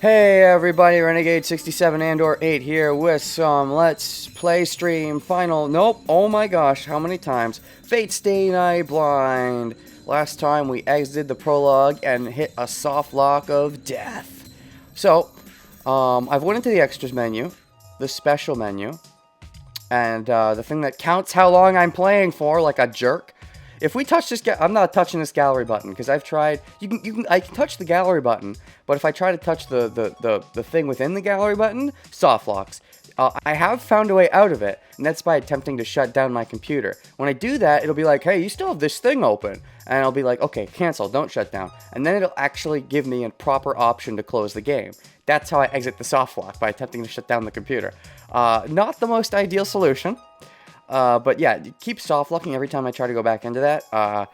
Hey everybody, Renegade 67 and/or 8 here with some Let's Play stream final. Nope, oh my gosh, how many times? Fate Stay Night Blind. Last time we exited the prologue and hit a soft lock of death. So, I've went into the extras menu, the special menu, and the thing that counts how long I'm playing for, like a jerk. If we touch this, I'm not touching this gallery button because I've tried. I can touch the gallery button, but if I try to touch the thing within the gallery button, soft locks. I have found a way out of it, and that's by attempting to shut down my computer. When I do that, it'll be like, hey, you still have this thing open. And I'll be like, okay, cancel, don't shut down. And then it'll actually give me a proper option to close the game. That's how I exit the soft lock, by attempting to shut down the computer. Not the most ideal solution. But yeah, keep soft locking every time I try to go back into that.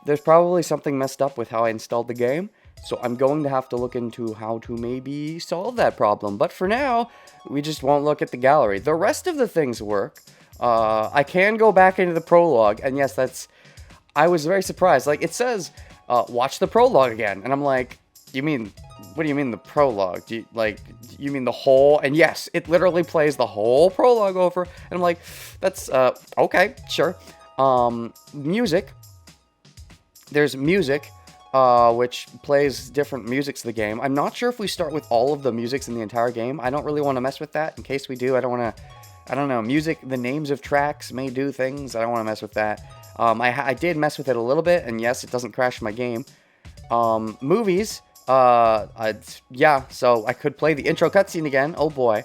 There's probably something messed up with how I installed the game, so I'm going to have to look into how to maybe solve that problem. But for now, we just won't look at the gallery. The rest of the things work. I can go back into the prologue, and yes, I was very surprised. Like, it says, watch the prologue again, and I'm like, what do you mean the prologue? You mean the whole? And yes, it literally plays the whole prologue over. And I'm like, that's, okay, sure. Music. There's music, which plays different musics of the game. I'm not sure if we start with all of the musics in the entire game. I don't really want to mess with that. In case we do, I don't know, music, the names of tracks may do things. I don't want to mess with that. I did mess with it a little bit, and yes, it doesn't crash my game. Movies. Yeah, so I could play the intro cutscene again. Oh boy.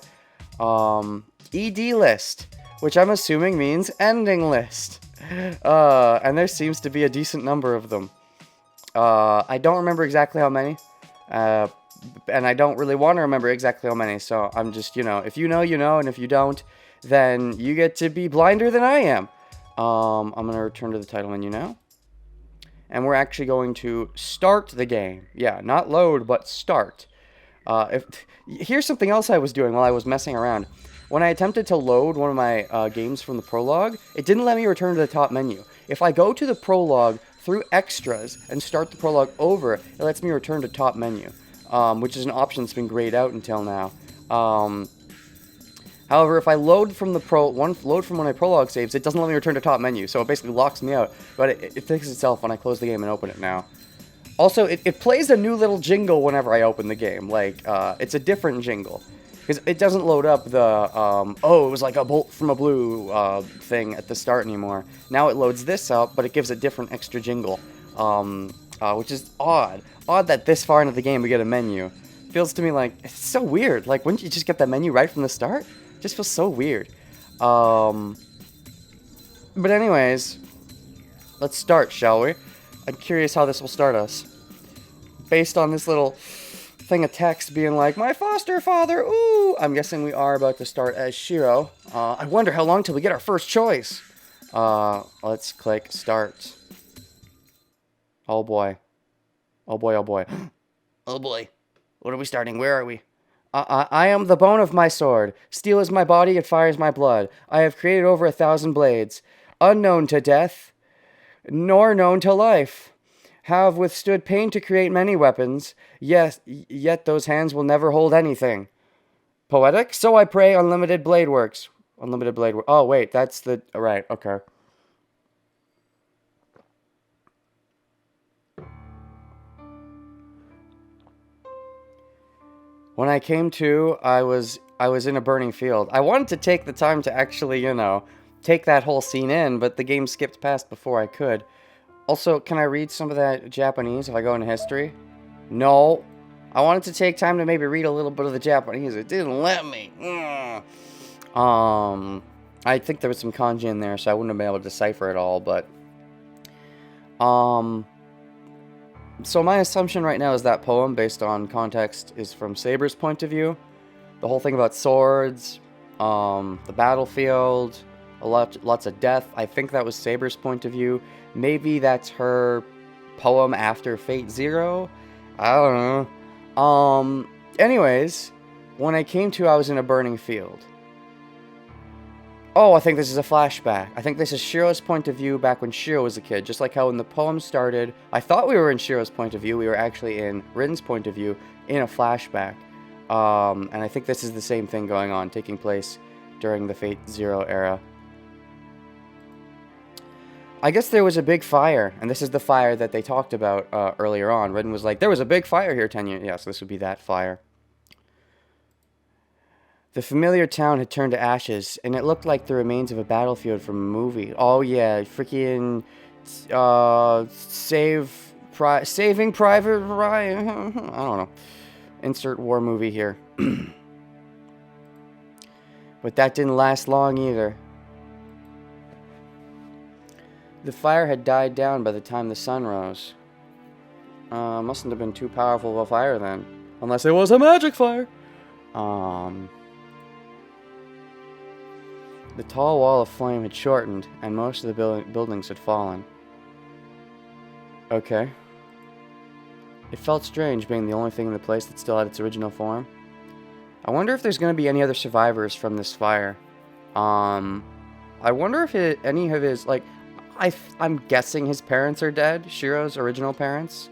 ED list, which I'm assuming means ending list. And there seems to be a decent number of them. I don't remember exactly how many. And I don't really want to remember exactly how many, so I'm just, if you know, you know, and if you don't, then you get to be blinder than I am. I'm gonna return to the title menu now. And we're actually going to start the game. Yeah, not load, but start. Here's something else I was doing while I was messing around. When I attempted to load one of my games from the prologue, it didn't let me return to the top menu. If I go to the prologue through extras and start the prologue over, it lets me return to top menu, which is an option that's been grayed out until now. However, if I load from when my prologue saves, it doesn't let me return to top menu, so it basically locks me out. But it fixes itself when I close the game and open it now. Also, it plays a new little jingle whenever I open the game. Like, it's a different jingle. Because it doesn't load up the, it was like a bolt from a blue thing at the start anymore. Now it loads this up, but it gives a different extra jingle. Which is odd. Odd that this far into the game we get a menu. Feels to me like, it's so weird. Like, wouldn't you just get that menu right from the start? Just feels so weird. But anyways, let's start, shall we? I'm curious how this will start us. Based on this little thing of text being like, my foster father, ooh! I'm guessing we are about to start as Shiro. I wonder how long till we get our first choice. Let's click start. Oh boy. Oh boy, oh boy. Oh boy. What are we starting? Where are we? I am the bone of my sword. Steel is my body, it fires my blood. I have created over 1,000 blades. Unknown to death, nor known to life. Have withstood pain to create many weapons. Yes, yet those hands will never hold anything. Poetic? So I pray, unlimited blade works. Unlimited blade works. Oh, wait, that's the... Right, okay. When I came to, I was in a burning field. I wanted to take the time to actually, take that whole scene in, but the game skipped past before I could. Also, can I read some of that Japanese if I go into history? No. I wanted to take time to maybe read a little bit of the Japanese. It didn't let me. I think there was some kanji in there, so I wouldn't have been able to decipher it all, but... So my assumption right now is that poem, based on context, is from Saber's point of view. The whole thing about swords, the battlefield, lots of death. I think that was Saber's point of view. Maybe that's her poem after Fate Zero. I don't know. Anyways, when I came to, I was in a burning field. Oh, I think this is a flashback. I think this is Shiro's point of view back when Shiro was a kid. Just like how when the poem started, I thought we were in Shiro's point of view. We were actually in Rin's point of view in a flashback. And I think this is the same thing going on, taking place during the Fate Zero era. I guess there was a big fire, and this is the fire that they talked about earlier on. Redden was like, there was a big fire here 10 years... Yeah, so this would be that fire. The familiar town had turned to ashes, and it looked like the remains of a battlefield from a movie. Oh yeah, freaking... Saving Private Ryan... I don't know. Insert war movie here. But that didn't last long either. The fire had died down by the time the sun rose. Mustn't have been too powerful of a fire then. Unless it was a magic fire. The tall wall of flame had shortened, and most of the buildings had fallen. Okay. It felt strange being the only thing in the place that still had its original form. I wonder if there's going to be any other survivors from this fire. I wonder if any of his, like... I'm guessing his parents are dead. Shiro's original parents.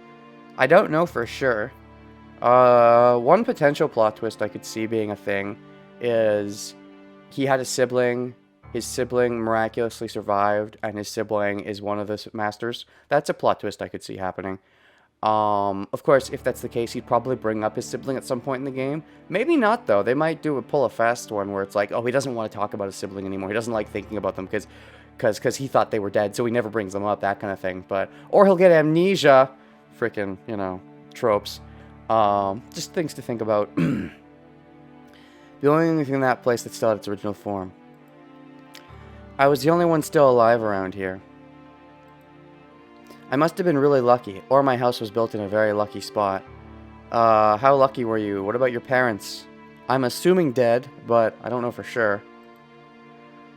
I don't know for sure. One potential plot twist I could see being a thing is he had a sibling. His sibling miraculously survived, and his sibling is one of the masters. That's a plot twist I could see happening. Of course, if that's the case, he'd probably bring up his sibling at some point in the game. Maybe not, though. They might pull a fast one where it's like, oh, he doesn't want to talk about his sibling anymore. He doesn't like thinking about them because he thought they were dead, so he never brings them up, that kind of thing. Or he'll get amnesia. Freaking, tropes. Just things to think about. The only thing in that place that still had its original form. I was the only one still alive around here. I must have been really lucky, or my house was built in a very lucky spot. How lucky were you? What about your parents? I'm assuming dead, but I don't know for sure.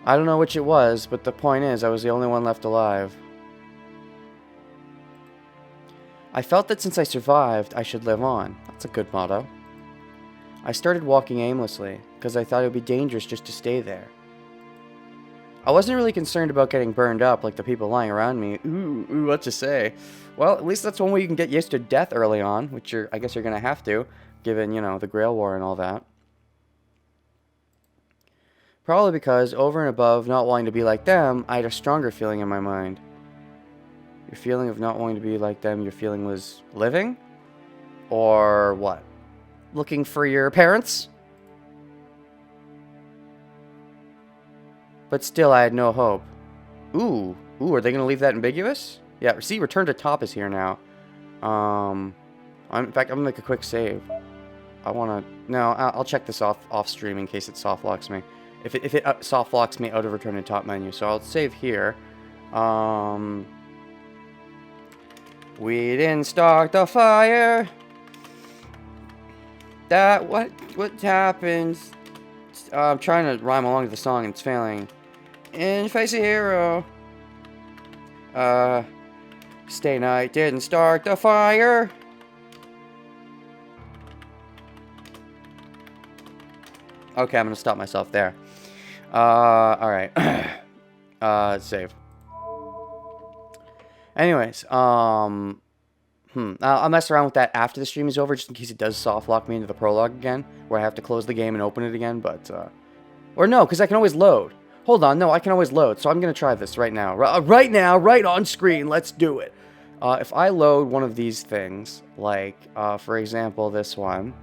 I don't know which it was, but the point is, I was the only one left alive. I felt that since I survived, I should live on. That's a good motto. I started walking aimlessly, because I thought it would be dangerous just to stay there. I wasn't really concerned about getting burned up like the people lying around me. Ooh, what to say? Well, at least that's one way you can get used to death early on, which I guess you're going to have to, given, the Grail War and all that. Probably because, over and above not wanting to be like them, I had a stronger feeling in my mind. Your feeling of not wanting to be like them, your feeling was living? Or what? Looking for your parents? But still, I had no hope. Ooh, are they going to leave that ambiguous? Yeah, see, return to top is here now. In fact, I'm going to make a quick save. No, I'll check this off stream in case it soft locks me. If it soft locks me out of return to top menu, so I'll save here. We didn't start the fire. What happened? I'm trying to rhyme along to the song and it's failing. In face a hero. Stay night didn't start the fire. Okay, I'm gonna stop myself there. Alright. Save. Anyways, I'll mess around with that after the stream is over, just in case it does soft lock me into the prologue again, where I have to close the game and open it again, but, or no, because I can always load. Hold on, no, I can always load, so I'm gonna try this right now. Right now, right on screen, let's do it. If I load one of these things, like, for example, this one,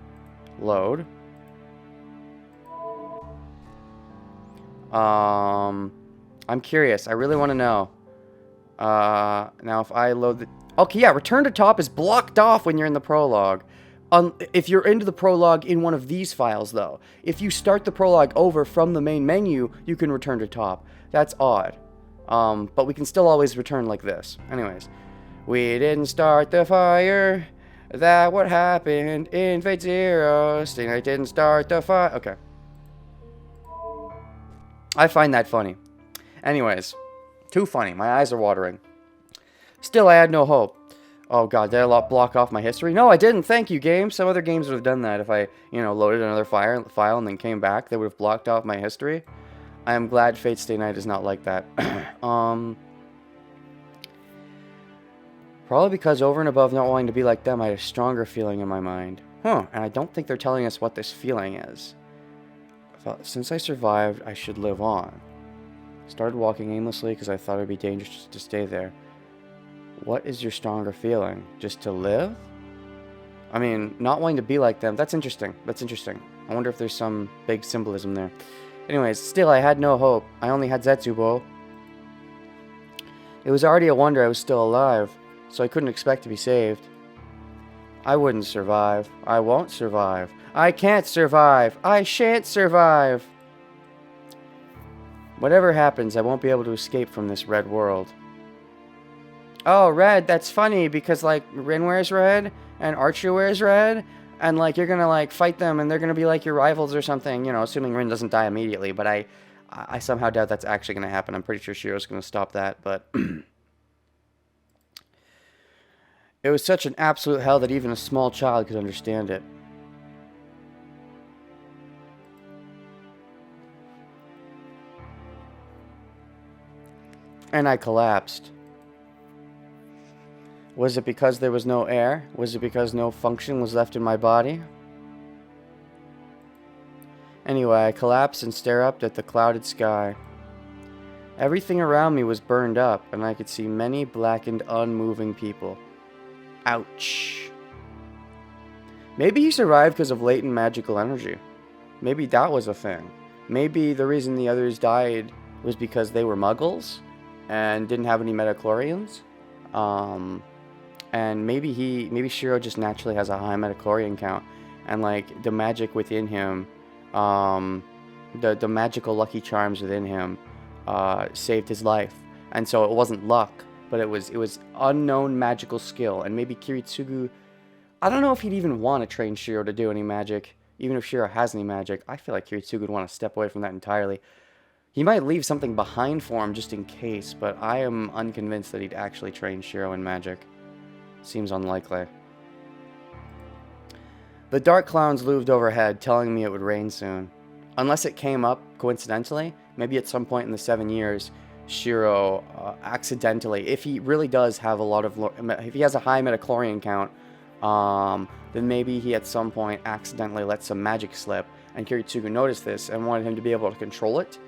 load. I'm curious, I really want to know. Now if I load the... Okay, yeah, return to top is blocked off when you're in the prologue. If you're into the prologue in one of these files, though. If you start the prologue over from the main menu, you can return to top. That's odd. But we can still always return like this. Anyways. We didn't start the fire. That what happened in Fate Zero. Sting, I didn't start the fire. Okay. I find that funny. Anyways. Too funny. My eyes are watering. Still, I had no hope. Oh god, did I block off my history? No, I didn't. Thank you, game. Some other games would have done that if I, loaded another file and then came back. They would have blocked off my history. I am glad Fate Stay Night is not like that. Probably because over and above not wanting to be like them, I had a stronger feeling in my mind. Huh, and I don't think they're telling us what this feeling is. Since I survived, I should live on. Started walking aimlessly because I thought it would be dangerous to stay there. What is your stronger feeling? Just to live? I mean, not wanting to be like them. That's interesting. That's interesting. I wonder if there's some big symbolism there. Anyways, still, I had no hope. I only had Zetsubo. It was already a wonder I was still alive, so I couldn't expect to be saved. I wouldn't survive. I won't survive. I can't survive. I shan't survive. Whatever happens, I won't be able to escape from this red world. Oh, red, that's funny, because, like, Rin wears red, and Archer wears red, and, like, you're gonna, like, fight them, and they're gonna be, like, your rivals or something, you know, assuming Rin doesn't die immediately, but I somehow doubt that's actually gonna happen. I'm pretty sure Shiro's gonna stop that, but... It was such an absolute hell that even a small child could understand it. And I collapsed. Was it because there was no air? Was it because no function was left in my body? Anyway, I collapsed and stared up at the clouded sky. Everything around me was burned up, and I could see many blackened, unmoving people. Ouch. Maybe he survived because of latent magical energy. Maybe that was a thing. Maybe the reason the others died was because they were muggles and didn't have any metachlorians. And maybe Shiro just naturally has a high metachlorian count, and like the magic within him, the magical lucky charms within him, saved his life. And so it wasn't luck, but it was unknown magical skill. And maybe Kiritsugu, I don't know if he'd even want to train Shiro to do any magic, even if Shiro has any magic. I feel like Kiritsugu would want to step away from that entirely. He might leave something behind for him just in case, but I am unconvinced that he'd actually train Shiro in magic. Seems unlikely. The dark clouds loomed overhead, telling me it would rain soon. Unless it came up coincidentally, maybe at some point in the 7 years, Shiro accidentally, if he really does have a lot of, if he has a high metachlorian count, then maybe he at some point accidentally let some magic slip, and Kiritsugu noticed this and wanted him to be able to control it.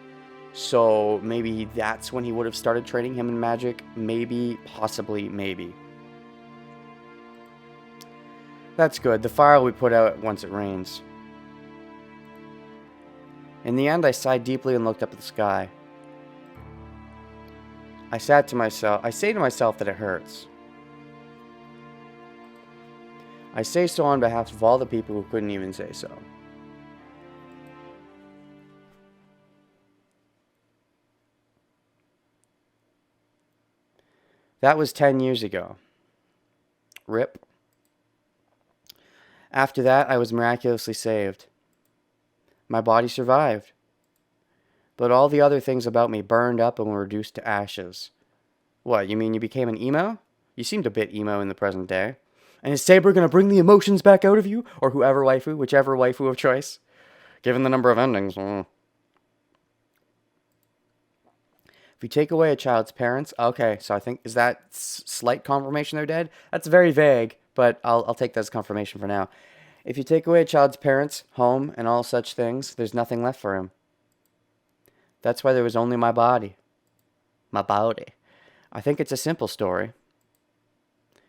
So maybe that's when he would have started training him in magic. Maybe, possibly, maybe. That's good. The fire will be put out once it rains. In the end, I sighed deeply and looked up at the sky. I say to myself that it hurts. I say so on behalf of all the people who couldn't even say so. That was 10 years ago. RIP. After that, I was miraculously saved. My body survived. But all the other things about me burned up and were reduced to ashes. What, you mean you became an emo? You seemed a bit emo in the present day. And is Saber gonna bring the emotions back out of you? Or whichever waifu of choice? Given the number of endings. If you take away a child's parents... Okay, so I think... Is that slight confirmation they're dead? That's very vague, but I'll take that as confirmation for now. If you take away a child's parents, home, and all such things, there's nothing left for him. That's why there was only my body. My body. I think it's a simple story.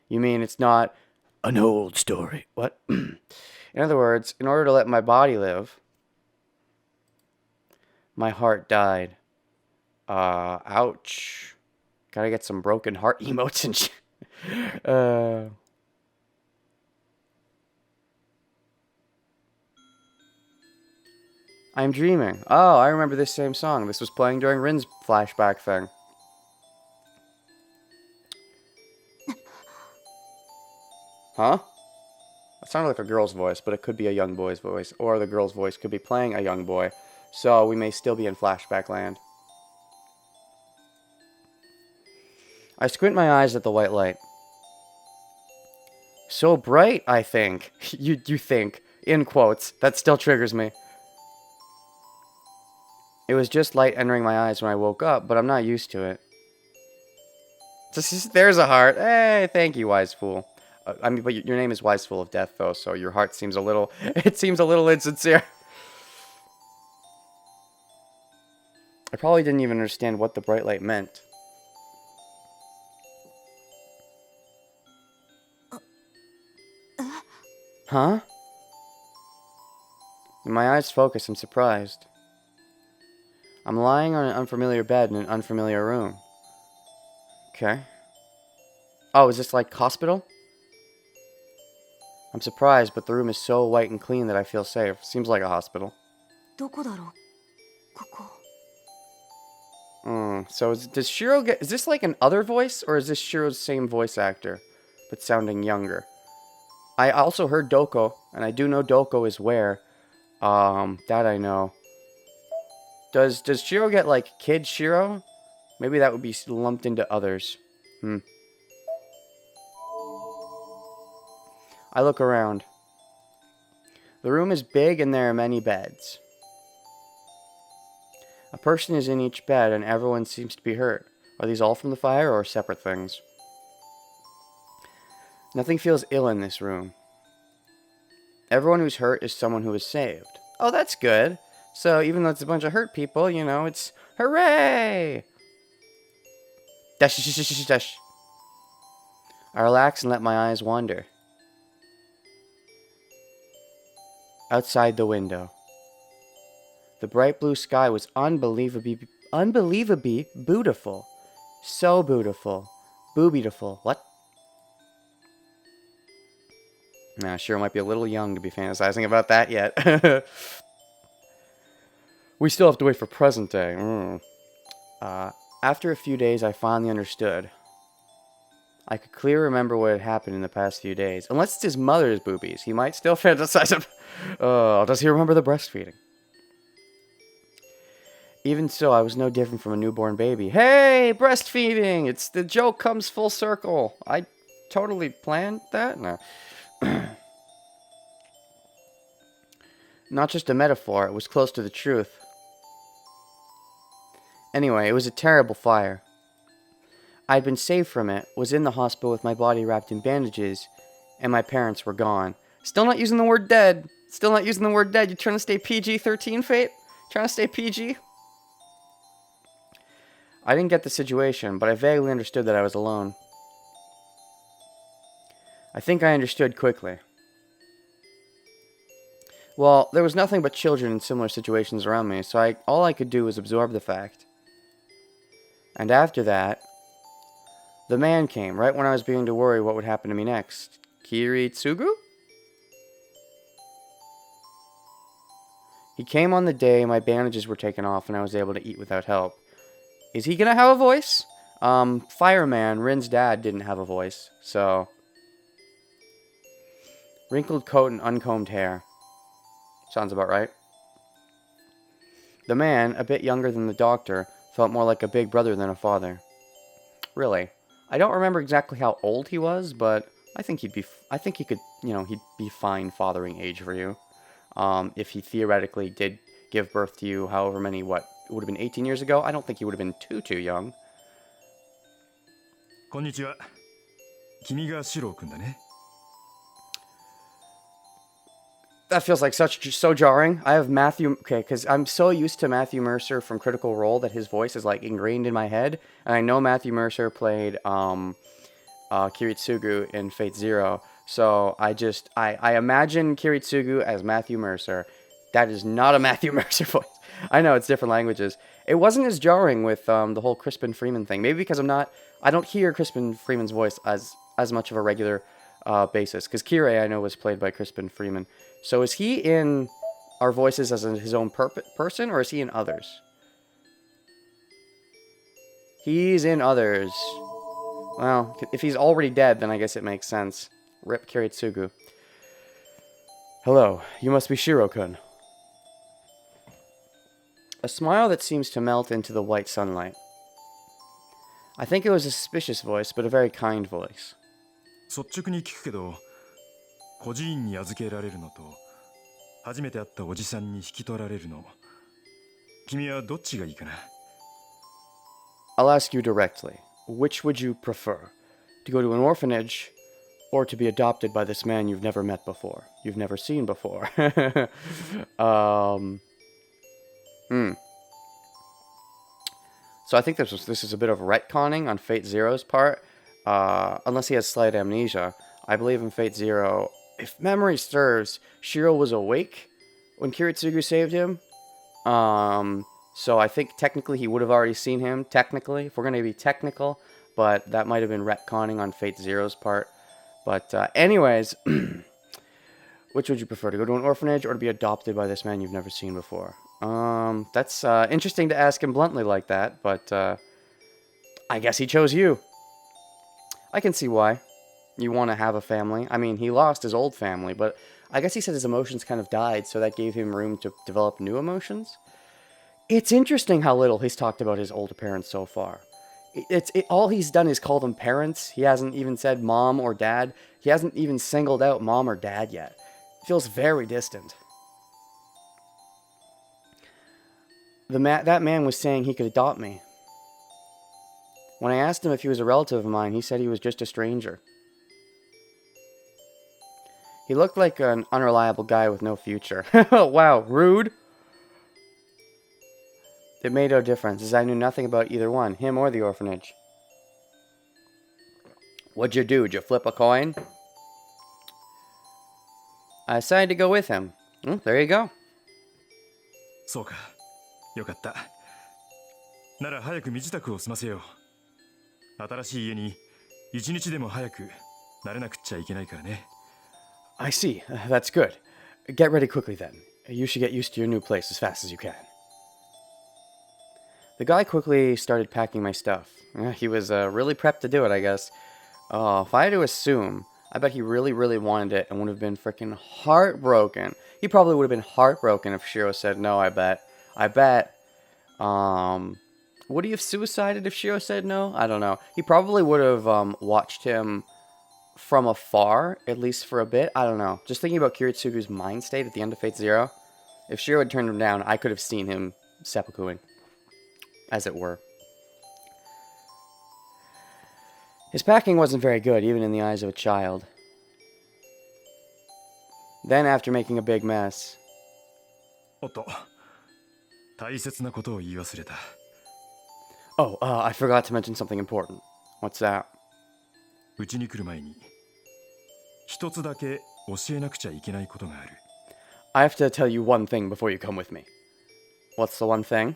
You mean it's not an old story? What? In other words, in order to let my body live, my heart died. Ouch. Gotta get some broken heart emotes and shit. I'm dreaming. Oh, I remember this same song. This was playing during Rin's flashback thing. Huh? It sounded like a girl's voice, but it could be a young boy's voice. Or the girl's voice could be playing a young boy. So we may still be in flashback land. I squint my eyes at the white light. So bright, I think. You think. In quotes. That still triggers me. It was just light entering my eyes when I woke up, but I'm not used to it. There's a heart. Hey, thank you, wise fool. I mean, but your name is Wise Full of Death, though, so your heart seems a little... It seems a little insincere. I probably didn't even understand what the bright light meant. Huh? When my eyes focus, I'm surprised. I'm lying on an unfamiliar bed in an unfamiliar room. Okay. Oh, is this like hospital? I'm surprised, but the room is so white and clean that I feel safe. Seems like a hospital. So does Shiro get... Is this like an other voice, or is this Shiro's same voice actor, but sounding younger? I also heard Doko, and I do know Doko is where. That I know. Does Shiro get like Kid Shiro? Maybe that would be lumped into others. I look around. The room is big and there are many beds. A person is in each bed and everyone seems to be hurt. Are these all from the fire or separate things? Nothing feels ill in this room. Everyone who's hurt is someone who is saved. Oh, that's good. So even though it's a bunch of hurt people, you know, it's hooray! Dash, dash, dash, dash. I relax and let my eyes wander. Outside the window. The bright blue sky was unbelievably beautiful. So beautiful. Boobitiful. What? Nah, sure might be a little young to be fantasizing about that yet. We still have to wait for present day. After a few days, I finally understood. I could clearly remember what had happened in the past few days. Unless it's his mother's boobies. He might still fantasize of... does he remember the breastfeeding? Even so, I was no different from a newborn baby. Hey, breastfeeding! It's the joke comes full circle. I totally planned that? No. Not just a metaphor, it was close to the truth. Anyway, it was a terrible fire. I'd been saved from it, was in the hospital with my body wrapped in bandages, and my parents were gone. Still not using the word dead. Still not using the word dead. You trying to stay PG-13, Fate? Trying to stay PG? I didn't get the situation, but I vaguely understood that I was alone. I think I understood quickly. Well, there was nothing but children in similar situations around me, so all I could do was absorb the fact. And after that, the man came, right when I was beginning to worry what would happen to me next. Kiritsugu? He came on the day my bandages were taken off and I was able to eat without help. Is he gonna have a voice? Fireman, Rin's dad, didn't have a voice, so... Wrinkled coat and uncombed hair. Sounds about right. The man, a bit younger than the doctor, felt more like a big brother than a father. Really. I don't remember exactly how old he was, but I think he could, you know, he'd be fine fathering age for you. If he theoretically did give birth to you however many, it would have been 18 years ago? I don't think he would have been too young. Konnichiwa. Kimi ga Shiro-kun da ne? That feels like so jarring. I have Matthew... Okay, because I'm so used to Matthew Mercer from Critical Role that his voice is, like, ingrained in my head. And I know Matthew Mercer played Kiritsugu in Fate Zero. So I imagine Kiritsugu as Matthew Mercer. That is not a Matthew Mercer voice. I know, it's different languages. It wasn't as jarring with the whole Crispin Freeman thing. Maybe because I don't hear Crispin Freeman's voice as much of a regular basis. Because Kirei, I know, was played by Crispin Freeman. So is he in our voices as his own person, or is he in others? He's in others. Well, if he's already dead, then I guess it makes sense. Rip Kiritsugu. Hello, you must be Shiro-kun. A smile that seems to melt into the white sunlight. I think it was a suspicious voice, but a very kind voice. 率直に聞くけど、孤児院に預けられるのと、初めて会ったおじさんに引き取られるの、君はどっちがいいかな? I'll ask you directly. Which would you prefer? To go to an orphanage Or to be adopted by this man you've never met before. You've never seen before. Hmm. So I think this is a bit of retconning on Fate Zero's part. Unless he has slight amnesia. I believe in Fate Zero, if memory serves, Shiro was awake when Kiritsugu saved him. So I think technically he would have already seen him, technically, if we're going to be technical. But that might have been retconning on Fate Zero's part. But anyways, which would you prefer, to go to an orphanage or to be adopted by this man you've never seen before? That's interesting to ask him bluntly like that, but I guess he chose you. I can see why. You want to have a family. I mean, he lost his old family, but I guess he said his emotions kind of died, so that gave him room to develop new emotions. It's interesting how little he's talked about his older parents so far. All he's done is call them parents. He hasn't even said mom or dad. He hasn't even singled out mom or dad yet. It feels very distant. That man was saying he could adopt me. When I asked him if he was a relative of mine, he said he was just a stranger. He looked like an unreliable guy with no future. Wow, rude. It made no difference, as I knew nothing about either one, him or the orphanage. What'd you do? Did you flip a coin? I decided to go with him. There you go. そうか。よかった。なら早く身支度を済ませよう。新しい家に一日でも早く慣れなくっちゃいけないからね。I see. That's good. Get ready quickly then. You should get used to your new place as fast as you can. The guy quickly started packing my stuff. He was really prepped to do it, I guess. If I had to assume, I bet he really, really wanted it and would have been freaking heartbroken. He probably would have been heartbroken if Shiro said no, I bet. Would he have suicided if Shiro said no? I don't know. He probably would have watched him from afar, at least for a bit. I don't know. Just thinking about Kiritsugu's mind state at the end of Fate Zero. If Shiro had turned him down, I could have seen him seppukuing, as it were. His packing wasn't very good, even in the eyes of a child. Then, after making a big mess... おっと、大切なことを言い忘れた。Oh, I forgot to mention something important. What's that? うちに来る前に一つだけ教えなくちゃいけないことがある。I have to tell you one thing before you come with me. What's the one thing?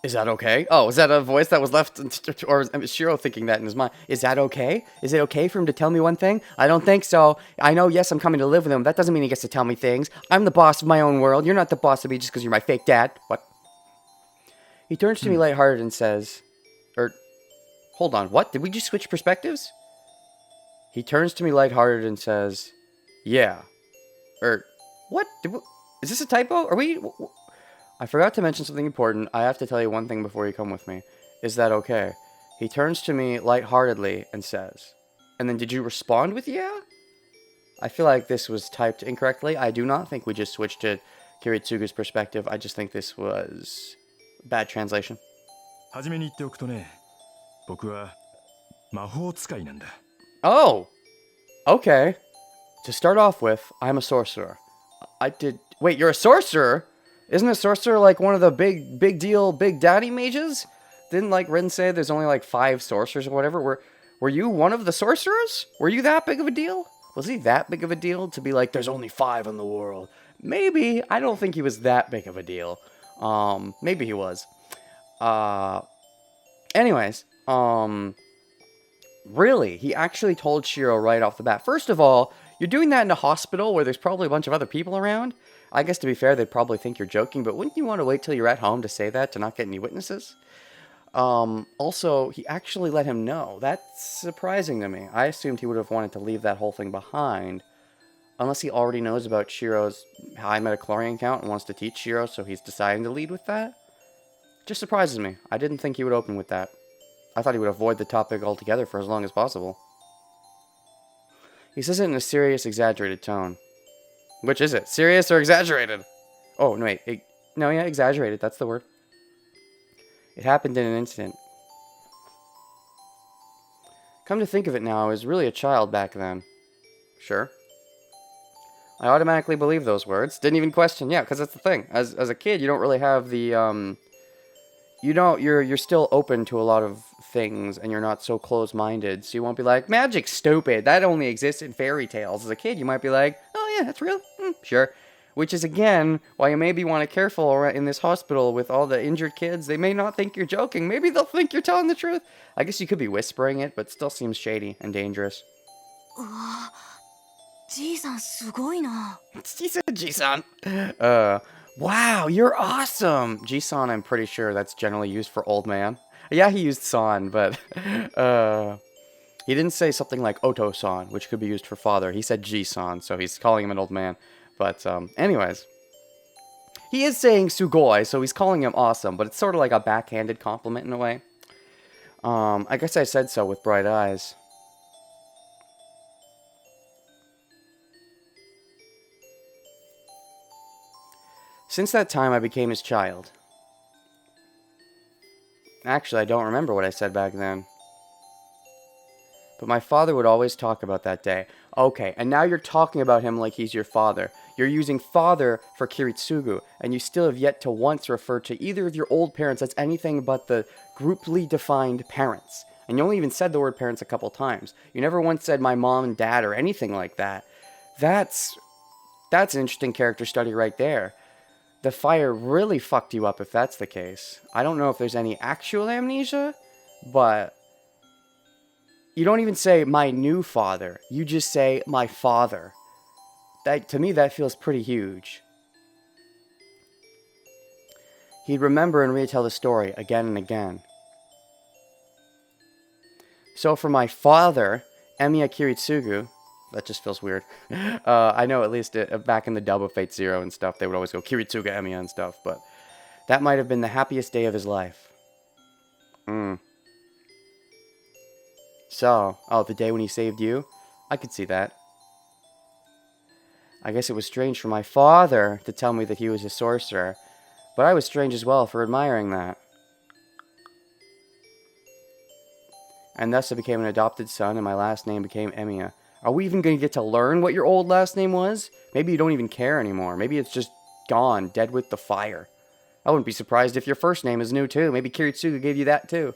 Is that okay? Oh, is that a voice that was left, or is Shiro thinking that in his mind? Is that okay? Is it okay for him to tell me one thing? I don't think so. I know, yes, I'm coming to live with him. That doesn't mean he gets to tell me things. I'm the boss of my own world. You're not the boss of me just because you're my fake dad. What? He turns to me lighthearted and says, hold on, what? Did we just switch perspectives? He turns to me lighthearted and says, yeah. What? Is this a typo? I forgot to mention something important. I have to tell you one thing before you come with me. Is that okay? He turns to me lightheartedly and says, and then did you respond with yeah? I feel like this was typed incorrectly. I do not think we just switched to Kiritsugu's perspective. I just think this was bad translation. はじめに言っておくとね、僕は魔法使いなんだ。Oh! Okay. To start off with, I'm a sorcerer. Wait, you're a sorcerer? Isn't a sorcerer like one of the big deal, big daddy mages? Didn't like Rin say there's only like 5 sorcerers or whatever? Were you one of the sorcerers? Were you that big of a deal? Was he that big of a deal to be like, there's only 5 in the world? Maybe. I don't think he was that big of a deal. Maybe he was. Anyways, really, he actually told Shiro right off the bat. First of all, you're doing that in a hospital where there's probably a bunch of other people around. I guess to be fair, they'd probably think you're joking, but wouldn't you want to wait till you're at home to say that, to not get any witnesses? Also, he actually let him know. That's surprising to me. I assumed he would have wanted to leave that whole thing behind. Unless he already knows about Shiro's high metachlorian count and wants to teach Shiro, so he's deciding to lead with that. Just surprises me. I didn't think he would open with that. I thought he would avoid the topic altogether for as long as possible. He says it in a serious, exaggerated tone. Which is it? Serious or exaggerated? Oh, no, wait. Exaggerated. That's the word. It happened in an instant. Come to think of it now, I was really a child back then. Sure. I automatically believe those words. Didn't even question. Yeah, because that's the thing. As a kid, you don't really have the you're still open to a lot of things, and you're not so close-minded. So you won't be like, magic's stupid. That only exists in fairy tales. As a kid, you might be like, oh yeah, that's real. Sure. Which is again why you maybe want to be careful in this hospital with all the injured kids. They may not think you're joking. Maybe they'll think you're telling the truth. I guess you could be whispering it, but still seems shady and dangerous. じいさんすごいな。Ji-san. Wow, you're awesome. Ji-san, I'm pretty sure that's generally used for old man. Yeah, he used san, but he didn't say something like Oto-san, which could be used for father. He said Ji-san, so he's calling him an old man. But anyways, he is saying sugoi, so he's calling him awesome, but it's sort of like a backhanded compliment in a way. I guess I said so with bright eyes. Since that time, I became his child. Actually, I don't remember what I said back then. But my father would always talk about that day. Okay, and now you're talking about him like he's your father. You're using father for Kiritsugu, and you still have yet to once refer to either of your old parents as anything but the grouply defined parents. And you only even said the word parents a couple times. You never once said my mom and dad or anything like that. That's an interesting character study right there. The fire really fucked you up if that's the case. I don't know if there's any actual amnesia, but you don't even say my new father. You just say my father. That, to me, that feels pretty huge. He'd remember and retell the story again and again. So for my father, Emiya Kiritsugu, that just feels weird. I know at least back in the dub of Fate Zero and stuff, they would always go Kiritsuga Emiya and stuff, but that might have been the happiest day of his life. So, the day when he saved you? I could see that. I guess it was strange for my father to tell me that he was a sorcerer, but I was strange as well for admiring that. And thus I became an adopted son, and my last name became Emiya. Are we even going to get to learn what your old last name was? Maybe you don't even care anymore. Maybe it's just gone, dead with the fire. I wouldn't be surprised if your first name is new too. Maybe Kiritsuga gave you that too.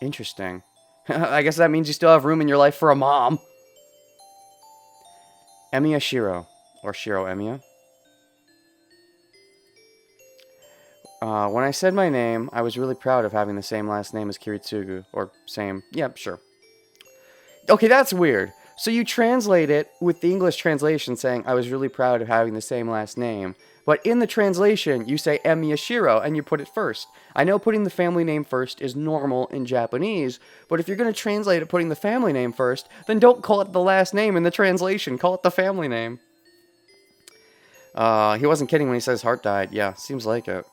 Interesting. I guess that means you still have room in your life for a mom. Emiya Shiro. Or Shiro Emiya. When I said my name, I was really proud of having the same last name as Kiritsugu. Or same... Yeah, sure. Okay, that's weird. So you translate it with the English translation saying, I was really proud of having the same last name. But in the translation, you say Emiya Shiro, and you put it first. I know putting the family name first is normal in Japanese, but if you're going to translate it putting the family name first, then don't call it the last name in the translation. Call it the family name. He wasn't kidding when he says heart died. Yeah, seems like it.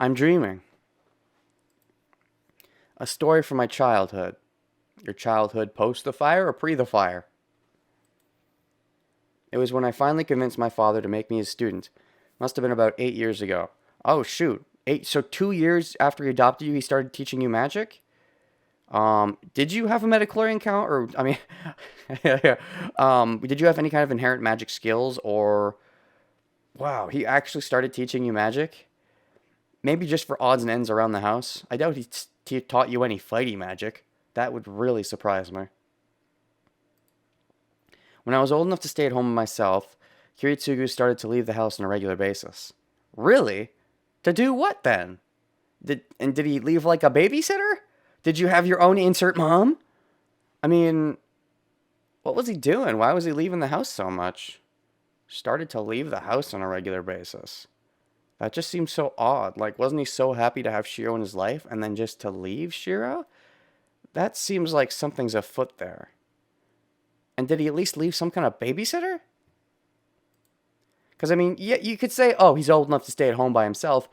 I'm dreaming. A story from my childhood. Your childhood post the fire or pre the fire? It was when I finally convinced my father to make me his student. Must have been about 8 years ago. Oh, shoot. 8, so 2 years after he adopted you, he started teaching you magic? Did you have a midichlorian count? Or, I mean, did you have any kind of inherent magic skills? Or, wow, he actually started teaching you magic? Maybe just for odds and ends around the house. I doubt he taught you any fighty magic. That would really surprise me. When I was old enough to stay at home myself, Kiritsugu started to leave the house on a regular basis. Really? To do what then? Did he leave like a babysitter? Did you have your own insert mom? I mean, what was he doing? Why was he leaving the house so much? Started to leave the house on a regular basis. That just seems so odd. Like, wasn't he so happy to have Shiro in his life and then just to leave Shiro? That seems like something's afoot there. And did he at least leave some kind of babysitter? Because, I mean, yeah, you could say, oh, he's old enough to stay at home by himself.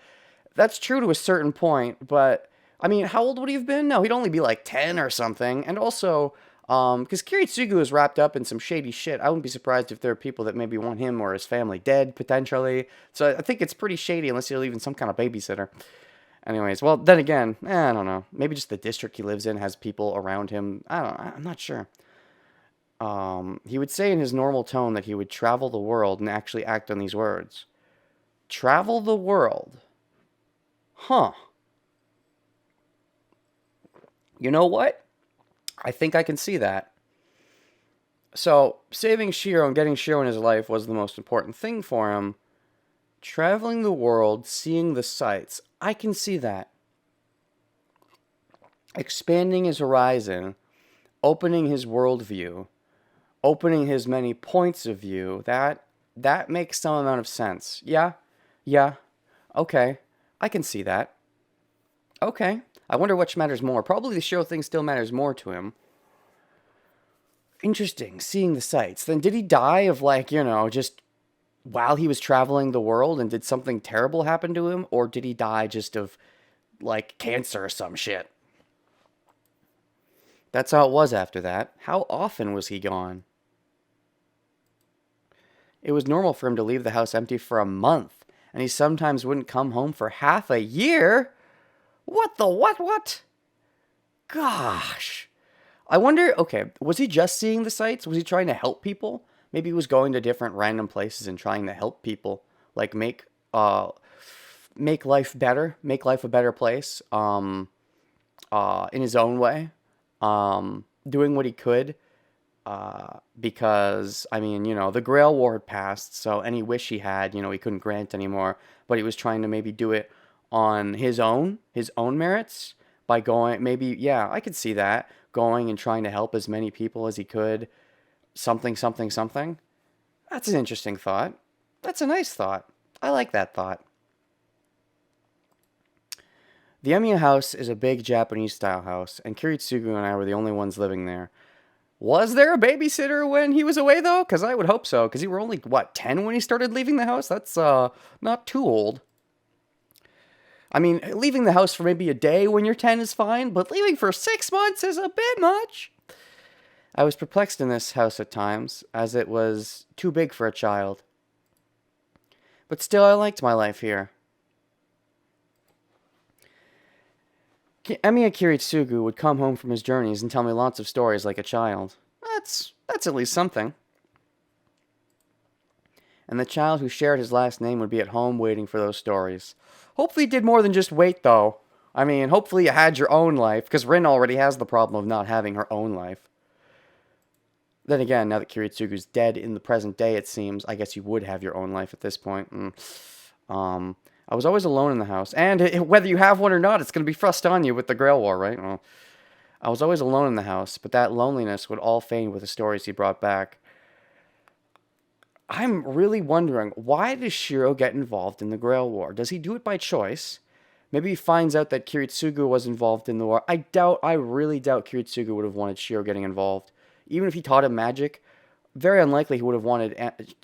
That's true to a certain point, but, I mean, how old would he have been? No, he'd only be like 10 or something. And also, Because Kiritsugu is wrapped up in some shady shit. I wouldn't be surprised if there are people that maybe want him or his family dead, potentially. So I think it's pretty shady unless you're leaving some kind of babysitter. Anyways, well, then again, I don't know. Maybe just the district he lives in has people around him. I don't know. I'm not sure. He would say in his normal tone that he would travel the world and actually act on these words. Travel the world. Huh. You know what? I think I can see that. So, saving Shiro and getting Shiro in his life was the most important thing for him. Traveling the world, seeing the sights. I can see that. Expanding his horizon, opening his worldview, opening his many points of view, that makes some amount of sense. Yeah, okay, I can see that. Okay, I wonder which matters more. Probably the Shiro thing still matters more to him. Interesting, seeing the sights. Then did he die of just while he was traveling the world and did something terrible happen to him? Or did he die just of cancer or some shit? That's how it was after that. How often was he gone? It was normal for him to leave the house empty for a month, and he sometimes wouldn't come home for half a year? What the what? Gosh. I wonder, okay, was he just seeing the sights? Was he trying to help people? Maybe he was going to different random places and trying to help people, make life better, make life a better place, in his own way, doing what he could, because, the Grail War had passed, so any wish he had, he couldn't grant anymore, but he was trying to maybe do it on his own merits, by going, maybe, yeah, I could see that, going and trying to help as many people as he could, something. That's an interesting thought. That's a nice thought. I like that thought. The Emiya house is a big Japanese-style house, and Kiritsugu and I were the only ones living there. Was there a babysitter when he was away, though? Because I would hope so, because he were only, 10 when he started leaving the house? That's, not too old. I mean, leaving the house for maybe a day when you're 10 is fine, but leaving for 6 months is a bit much. I was perplexed in this house at times, as it was too big for a child. But still, I liked my life here. Emiya Kiritsugu would come home from his journeys and tell me lots of stories like a child. That's at least something. And the child who shared his last name would be at home waiting for those stories. Hopefully he did more than just wait, though. I mean, hopefully you had your own life, because Rin already has the problem of not having her own life. Then again, now that Kiritsugu's dead in the present day, it seems, I guess you would have your own life at this point. I was always alone in the house, and whether you have one or not, it's going to be thrust on you with the Grail War, right? Well, I was always alone in the house, but that loneliness would all fade with the stories he brought back. I'm really wondering, why does Shiro get involved in the Grail War? Does he do it by choice? Maybe he finds out that Kiritsugu was involved in the war. I really doubt Kiritsugu would have wanted Shiro getting involved. Even if he taught him magic, very unlikely he would have wanted,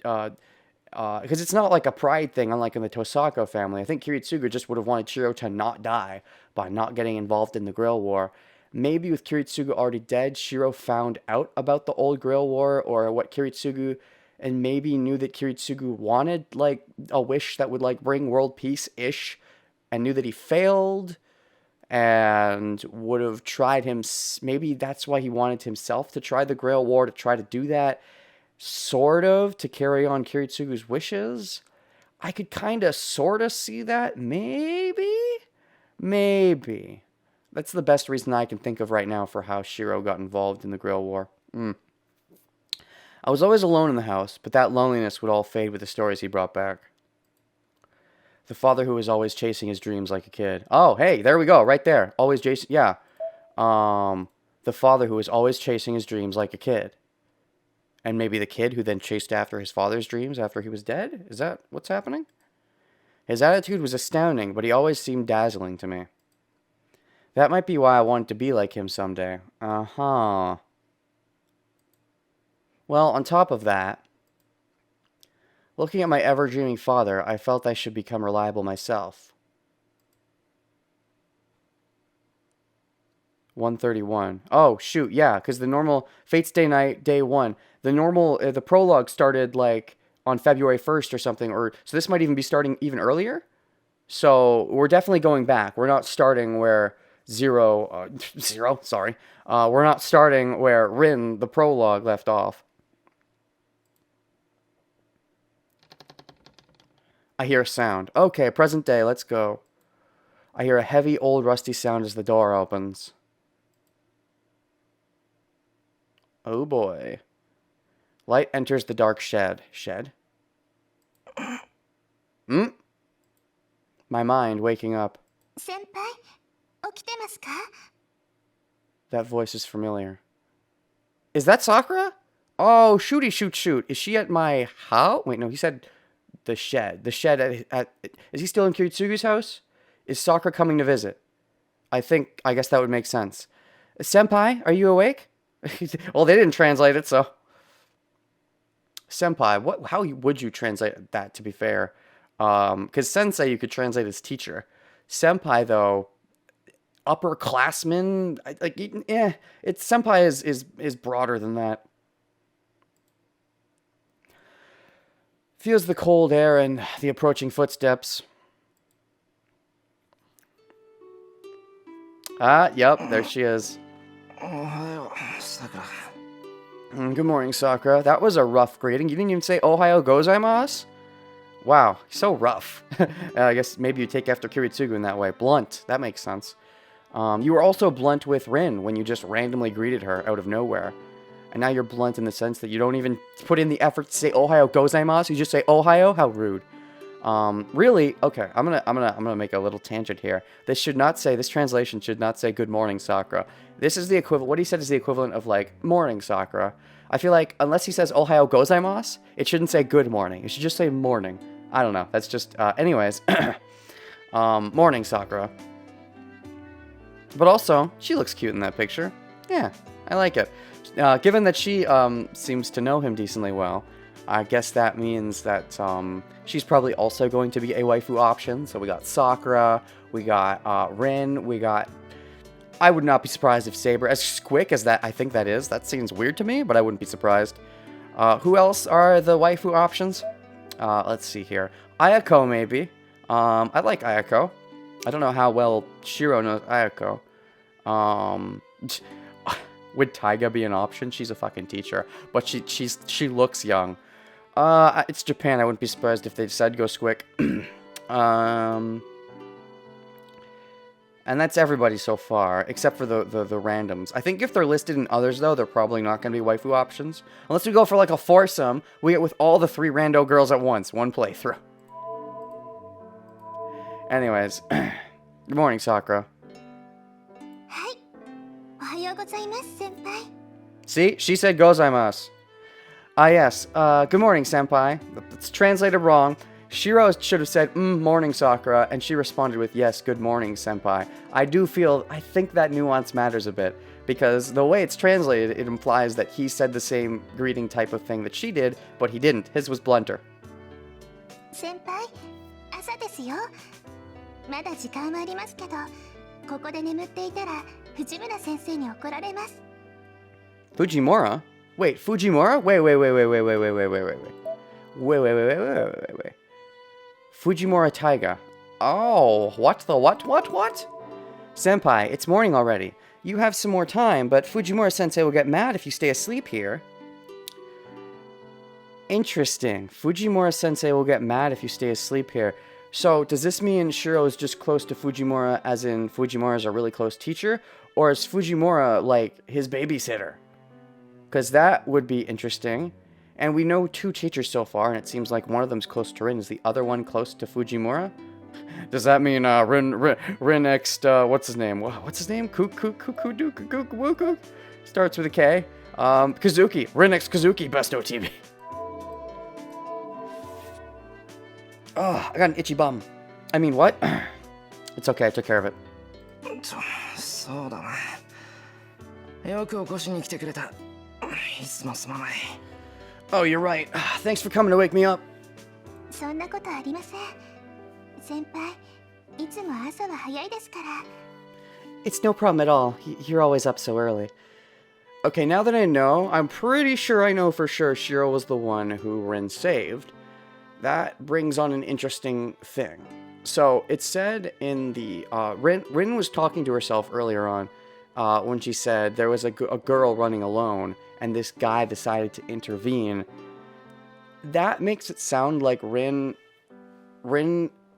because it's not like a pride thing, unlike in the Tosako family. I think Kiritsugu just would have wanted Shiro to not die by not getting involved in the Grail War. Maybe with Kiritsugu already dead, Shiro found out about the old Grail War, or what Kiritsugu, and maybe knew that Kiritsugu wanted, a wish that would, bring world peace-ish, and knew that he failed, and would have tried him. Maybe that's why he wanted himself to try the Grail War, to try to do that, sort of, to carry on Kiritsugu's wishes. I could kind of sort of see that. Maybe. That's the best reason I can think of right now for how Shiro got involved in the Grail War. I was always alone in the house, but that loneliness would all fade with the stories he brought back. The father who was always chasing his dreams like a kid. Oh, hey, there we go, right there. Always chasing, yeah. The father who was always chasing his dreams like a kid. And maybe the kid who then chased after his father's dreams after he was dead? Is that what's happening? His attitude was astounding, but he always seemed dazzling to me. That might be why I wanted to be like him someday. Uh-huh. Well, on top of that, looking at my ever-dreaming father, I felt I should become reliable myself. 131. Oh, shoot, yeah, because the normal Fate's Day Night, day 1, the normal, the prologue started, like, on February 1st or something, or, so this might even be starting even earlier? So, we're definitely going back. We're not starting where we're not starting where Rin, the prologue, left off. I hear a sound. Okay, present day, let's go. I hear a heavy, old, rusty sound as the door opens. Oh boy. Light enters the dark shed. Shed? Hmm? My mind waking up. 先輩、起きてますか？ That voice is familiar. Is that Sakura? Oh, shooty shoot shoot. Is she at my house? Wait, no, he said the shed. The shed at is he still in Kiritsugu's house? Is Sakura coming to visit? I guess that would make sense. Senpai, are you awake? Well, they didn't translate it, so. Senpai, how would you translate that, to be fair? Because sensei you could translate as teacher. Senpai, though, upperclassman, it's senpai is broader than that. Feels the cold air and the approaching footsteps. Ah, yep, there she is. Good morning, Sakura. That was a rough greeting. You didn't even say Ohio gozaimasu? Wow, so rough. I guess maybe you take after Kiritsugu in that way. Blunt, that makes sense. You were also blunt with Rin when you just randomly greeted her out of nowhere. And now you're blunt in the sense that you don't even put in the effort to say Ohio gozaimasu. You just say Ohio. How rude. Really? Okay, I'm gonna make a little tangent here. This translation should not say good morning, Sakura. This is the equivalent, what he said is the equivalent of, like, morning, Sakura. I feel like, unless he says Ohio gozaimasu, it shouldn't say good morning. It should just say morning. I don't know, that's just, anyways. Morning, Sakura. But also, she looks cute in that picture. Yeah, I like it. Given that she, seems to know him decently well, I guess that means that she's probably also going to be a waifu option. So we got Sakura, we got Rin, we got... I would not be surprised if Saber, as quick as that I think that is, that seems weird to me, but I wouldn't be surprised. Who else are the waifu options? Let's see here. Ayako, maybe. I like Ayako. I don't know how well Shiro knows Ayako. Would Taiga be an option? She's a fucking teacher, but she looks young. It's Japan. I wouldn't be surprised if they decided to go squick. And that's everybody so far, except for the randoms. I think if they're listed in others, though, they're probably not going to be waifu options. Unless we go for, like, a foursome, we get with all the 3 rando girls at once. One playthrough. Anyways. Good morning, Sakura. Hi. Ohayou gozaimasu, senpai. See? She said gozaimasu. Ah, yes. Good morning, senpai. It's translated wrong. Shiro should have said, morning, Sakura, and she responded with, yes, good morning, senpai. I think that nuance matters a bit, because the way it's translated, it implies that he said the same greeting type of thing that she did, but he didn't. His was blunter. Senpai, 朝ですよ。まだ時間はありますけど、ここで眠っていたら藤村先生に怒られます。Fujimura? Wait, Fujimura? Wait. Fujimura Taiga. Oh, what? Senpai, it's morning already. You have some more time, but Fujimura-sensei will get mad if you stay asleep here. Interesting. Fujimura-sensei will get mad if you stay asleep here. So, does this mean Shiro is just close to Fujimura, as in Fujimura is a really close teacher? Or is Fujimura, like, his babysitter? Because that would be interesting. And we know 2 teachers so far, and it seems like one of them's close to Rin. Is the other one close to Fujimura? Does that mean Rin next, what's his name? What's his name? Kuku? Starts with a K. Kazuki. Rin next Kazuki, best OTV. Oh, I got an itchy bum. I mean, what? It's okay, I took care of it. そうだな。よく起こしに来てくれた。いつもすまない。 Oh, you're right. Thanks for coming to wake me up. そんなことありません。先輩、いつも朝は早いですから。It's no problem at all. You're always up so early. Okay, now that I know, I'm pretty sure I know for sure Shiro was the one who Rin saved. That brings on an interesting thing. So, it said in the... Rin was talking to herself earlier on when she said there was a girl running alone, and this guy decided to intervene. That makes it sound like Rin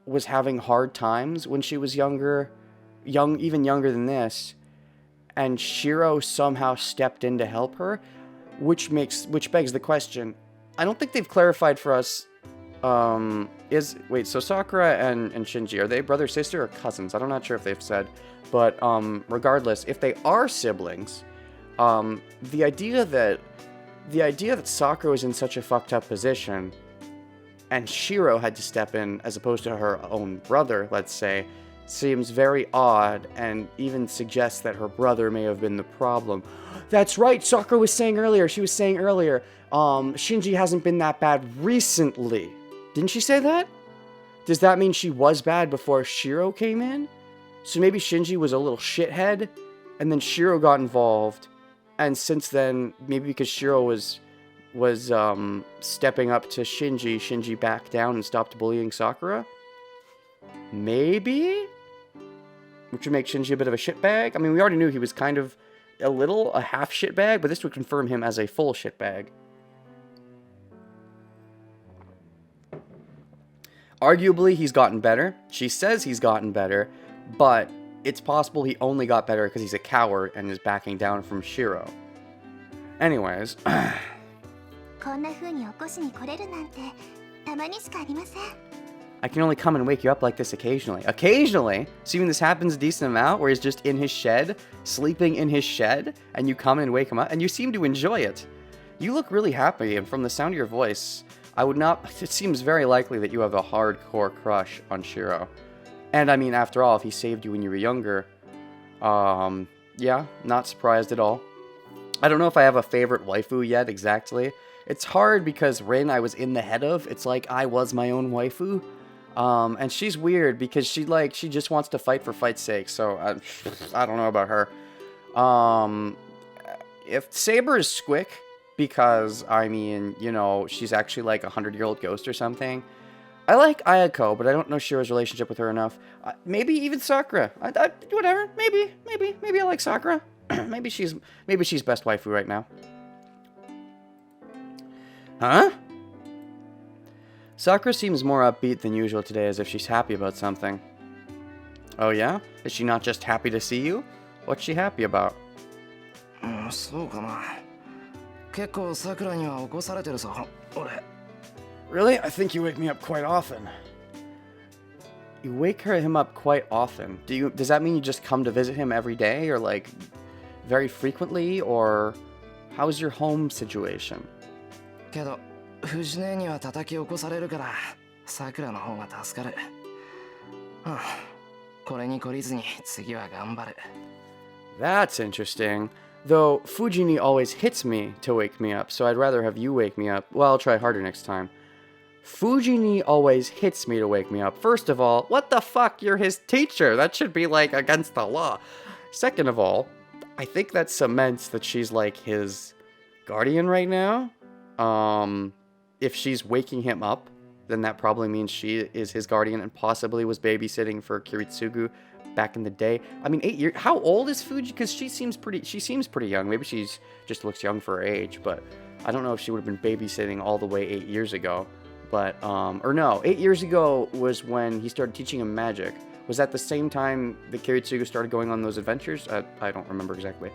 was having hard times when she was younger, even younger than this, and Shiro somehow stepped in to help her, which begs the question. I don't think they've clarified for us. So Sakura and Shinji, are they brother sister or cousins? I'm not sure if they've said, but regardless, if they are siblings, the idea that Sakura was in such a fucked up position, and Shiro had to step in as opposed to her own brother, let's say, seems very odd, and even suggests that her brother may have been the problem. That's right, Sakura was saying earlier, Shinji hasn't been that bad recently. Didn't she say that? Does that mean she was bad before Shiro came in? So maybe Shinji was a little shithead, and then Shiro got involved, and since then, maybe because Shiro was stepping up to Shinji backed down and stopped bullying Sakura? Maybe? Which would make Shinji a bit of a shitbag? I mean, we already knew he was kind of a half shitbag, but this would confirm him as a full shitbag. Arguably, he's gotten better. She says he's gotten better, but it's possible he only got better because he's a coward and is backing down from Shiro. Anyways. こんな風に起こしに来れるなんてたまにしかありません。 I can only come and wake you up like this occasionally. Occasionally? So even this happens a decent amount where he's just in his shed, sleeping in his shed, and you come and wake him up, and you seem to enjoy it. You look really happy, and from the sound of your voice, it seems very likely that you have a hardcore crush on Shiro. And I mean, after all, if he saved you when you were younger, yeah, not surprised at all. I don't know if I have a favorite waifu yet, exactly. It's hard because Rin I was in the head of. It's like I was my own waifu. And she's weird because she just wants to fight for fight's sake, so I don't know about her. If Saber is Squick, because, I mean, you know, she's actually like a 100-year-old ghost or something. I like Ayako, but I don't know Shiro's relationship with her enough. Maybe even Sakura. Whatever. Maybe I like Sakura. maybe she's best waifu right now. Huh? Sakura seems more upbeat than usual today, as if she's happy about something. Oh yeah? Is she not just happy to see you? What's she happy about? そうかな。結構桜には起こされてるぞ、俺。Really? I think you wake me up quite often. You wake him up quite often. Does that mean you just come to visit him every day, or like very frequently, or how's your home situation? けど、藤姉には叩き起こされるから、桜の方が助かる。これに懲りずに次は頑張る。That's interesting. Though Fujini always hits me to wake me up, so I'd rather have you wake me up. Well, I'll try harder next time. Fujini always hits me to wake me up. First of all, what the fuck? You're his teacher. That should be, like, against the law. Second of all, I think that cements that she's, like, his guardian right now. If she's waking him up, then that probably means she is his guardian and possibly was babysitting for Kiritsugu back in the day. I mean, 8 years. How old is Fuji? Because she seems pretty young. Maybe she's just looks young for her age, but I don't know if she would have been babysitting all the way 8 years ago. But, or no, 8 years ago was when he started teaching him magic. Was that the same time that Kiritsugu started going on those adventures? I don't remember exactly.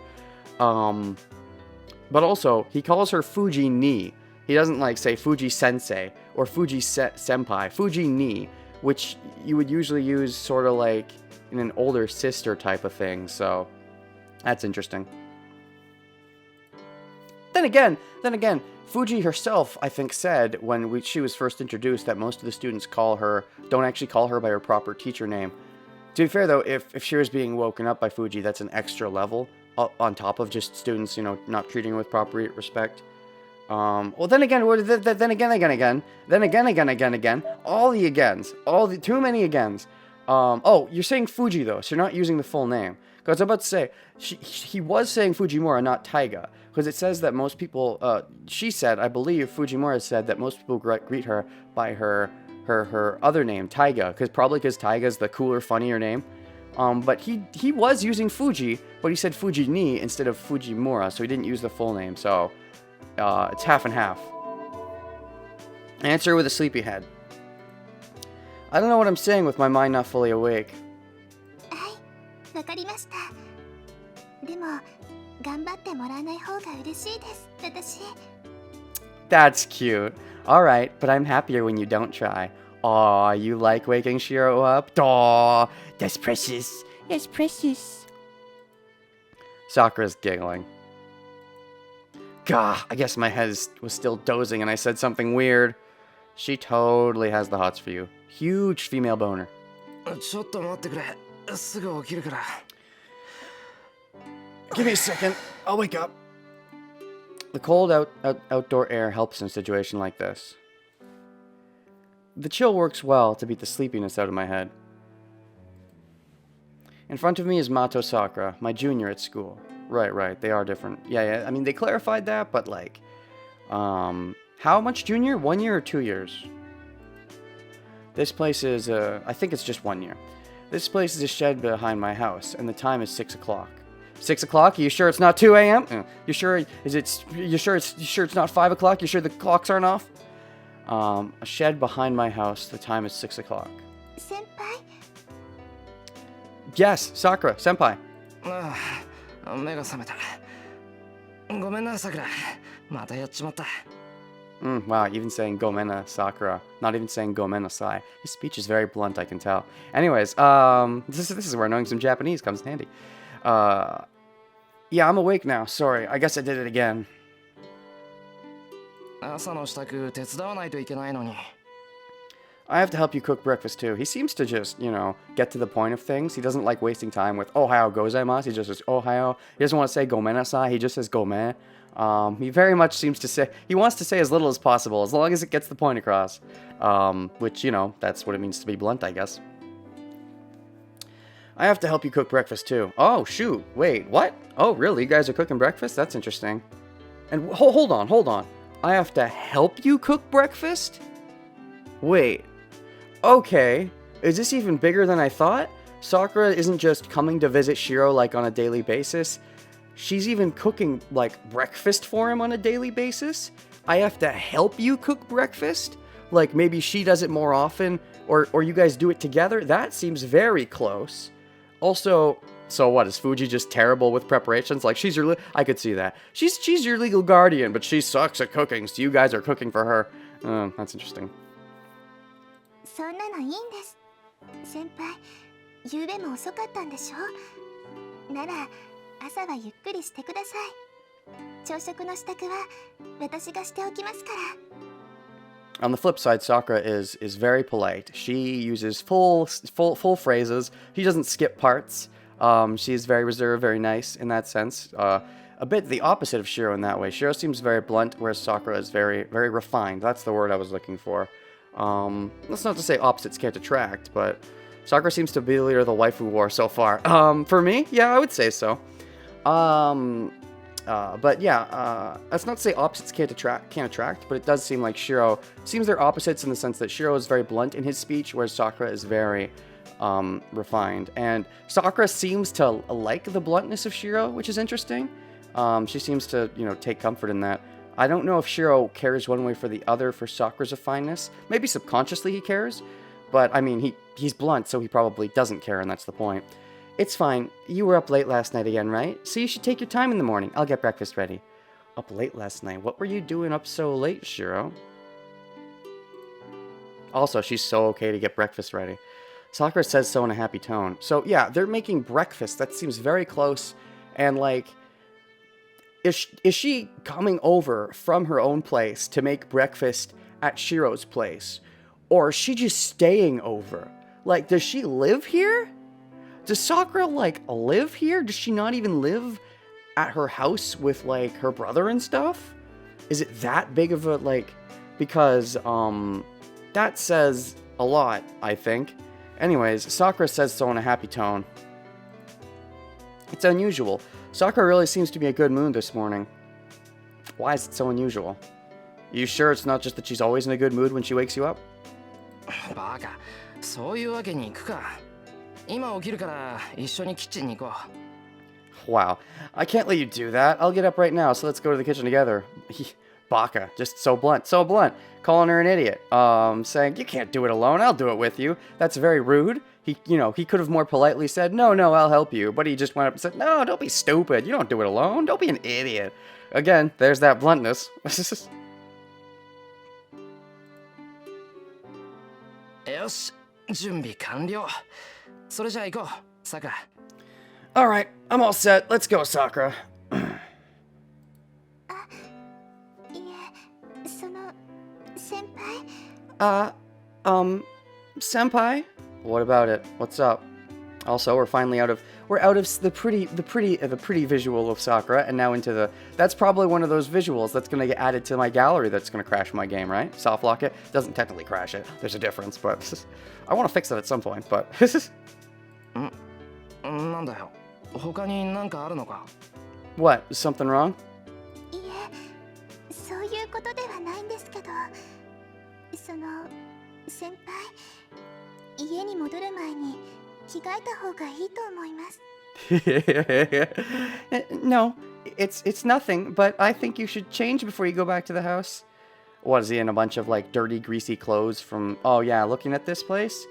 But also, he calls her Fuji Ni. He doesn't, like, say Fuji Sensei or Fuji Senpai. Fuji Ni, which you would usually use sort of like in an older sister type of thing. So, that's interesting. Then again, Fuji herself, I think, said when she was first introduced that most of the students don't actually call her by her proper teacher name. To be fair, though, if she was being woken up by Fuji, that's an extra level on top of just students, you know, not treating her with proper respect. Well, then again, all the agains, too many agains. Oh, you're saying Fuji, though, so you're not using the full name. Because I'm about to say, he was saying Fujimura, not Taiga. Because it says that most people, she said, I believe Fujimura said that most people greet her by her other name, Taiga. Probably because Taiga's the cooler, funnier name. But he was using Fuji, but he said Fuji ni instead of Fujimura, so he didn't use the full name. So it's half and half. Answer with a sleepy head. I don't know what I'm saying with my mind not fully awake. はい、わかりました。でも、頑張ってもらわない方が嬉しいです、私。That's cute. Alright, but I'm happier when you don't try. Aw, you like waking Shiro up? Aw, that's precious. That's precious. Sakura's giggling. Gah, I guess my head was still dozing and I said something weird. She totally has the hots for you. Huge female boner. ちょっと待ってくれ。すぐ起きるから。Give me a second. I'll wake up. The cold outdoor air helps in a situation like this. The chill works well to beat the sleepiness out of my head. In front of me is Mato Sakura, my junior at school. Right. They are different. Yeah. I mean, they clarified that, but like, how much junior? 1 year or 2 years? This place is, I think it's just 1 year. This place is a shed behind my house, and the time is 6 o'clock. 6 o'clock? Are you sure it's not 2 a.m.? You sure? You sure it's not 5 o'clock? You sure the clocks aren't off? A shed behind my house. The time is 6 o'clock. 先輩 Yes, Sakura, senpai. ああ、目が覚めた。ごめんな、さくら。またやっちまった。Wow, even saying Gomena Sakura, not even saying Gomena Sai. His speech is very blunt, I can tell. Anyways, this is where knowing some Japanese comes in handy. Yeah, I'm awake now. Sorry, I guess I did it again. 朝の支度手伝わないといけないのに。I have to help you cook breakfast too. He seems to just, get to the point of things. He doesn't like wasting time with Ohio gozaimasu. He just says Ohio. He doesn't want to say gomenasai. He just says gomen. He very much seems to say, he wants to say as little as possible, as long as it gets the point across. Which, that's what it means to be blunt, I guess. I have to help you cook breakfast too. Oh, shoot. Wait, what? Oh, really? You guys are cooking breakfast? That's interesting. And hold on. I have to help you cook breakfast? Wait. Okay. Is this even bigger than I thought? Sakura isn't just coming to visit Shiro like on a daily basis. She's even cooking like breakfast for him on a daily basis? I have to help you cook breakfast? Like maybe she does it more often or you guys do it together? That seems very close. Also, so what, is Fuji just terrible with preparations? Like I could see that. She's your legal guardian, but she sucks at cooking, so you guys are cooking for her. That's interesting. そんなのいいんです。先輩、夕べも遅かったんでしょ。なら、朝はゆっくりしてください。朝食の支度は私がしておきますから。On the flip side, Sakura is very polite. She uses full phrases. She doesn't skip parts. She is very reserved, very nice in that sense. A bit the opposite of Shiro in that way. Shiro seems very blunt, whereas Sakura is very, very refined. That's the word I was looking for. That's not to say opposites can't attract, but Sakura seems to be the leader of the waifu war so far. For me, yeah, I would say so. But yeah, that's not to say opposites can't attract, but it does seem like Shiro seems they're opposites in the sense that Shiro is very blunt in his speech, whereas Sakura is very refined. And Sakura seems to like the bluntness of Shiro, which is interesting. She seems to, take comfort in that. I don't know if Shiro cares one way for the other for Sakura's refinedness. Maybe subconsciously he cares, but I mean, he's blunt, so he probably doesn't care, and that's the point. It's fine. You were up late last night again, right? So you should take your time in the morning. I'll get breakfast ready. Up late last night? What were you doing up so late, Shiro? Also, she's so okay to get breakfast ready. Sakura says so in a happy tone. So yeah, they're making breakfast. That seems very close. And like, is she coming over from her own place to make breakfast at Shiro's place? Or is she just staying over? Like, does she live here? Does Sakura, like, live here? Does she not even live at her house with, like, her brother and stuff? Is it that big of a, like... Because, that says a lot, I think. Anyways, Sakura says so in a happy tone. It's unusual. Sakura really seems to be in a good mood this morning. Why is it so unusual? You sure it's not just that she's always in a good mood when she wakes you up? バカ、そういうわけにいくか。今起きるから一緒にキッチンに行こう。 Wow. I can't let you do that. I'll get up right now, so let's go to the kitchen together. Baka, just so blunt, so blunt. Calling her an idiot. Saying, you can't do it alone, I'll do it with you. That's very rude. He could have more politely said, no, I'll help you. But he just went up and said, no, don't be stupid. You don't do it alone. Don't be an idiot. Again, there's that bluntness. よし、準備完了。それじゃあ行こう、さくら。Alright, I'm all set. Let's go, Sakura. いえ、その先輩。 Senpai? What about it? What's up? Also, we're out of the pretty visual of Sakura and now into the, that's probably one of those visuals that's going to get added to my gallery that's going to crash my game, right? Soft lock it. Doesn't technically crash it. There's a difference, but I want to fix that at some point, but なんだよ。他に何かあるのか？ What? Is something wrong? いえ、そういうことではないんですけど、その先輩、家に戻る前に着替えた方がいいと思います。No, it's nothing, but I think you should change before you go back to the house. What, is he in a bunch of like dirty, greasy clothes from, oh yeah, looking at this place?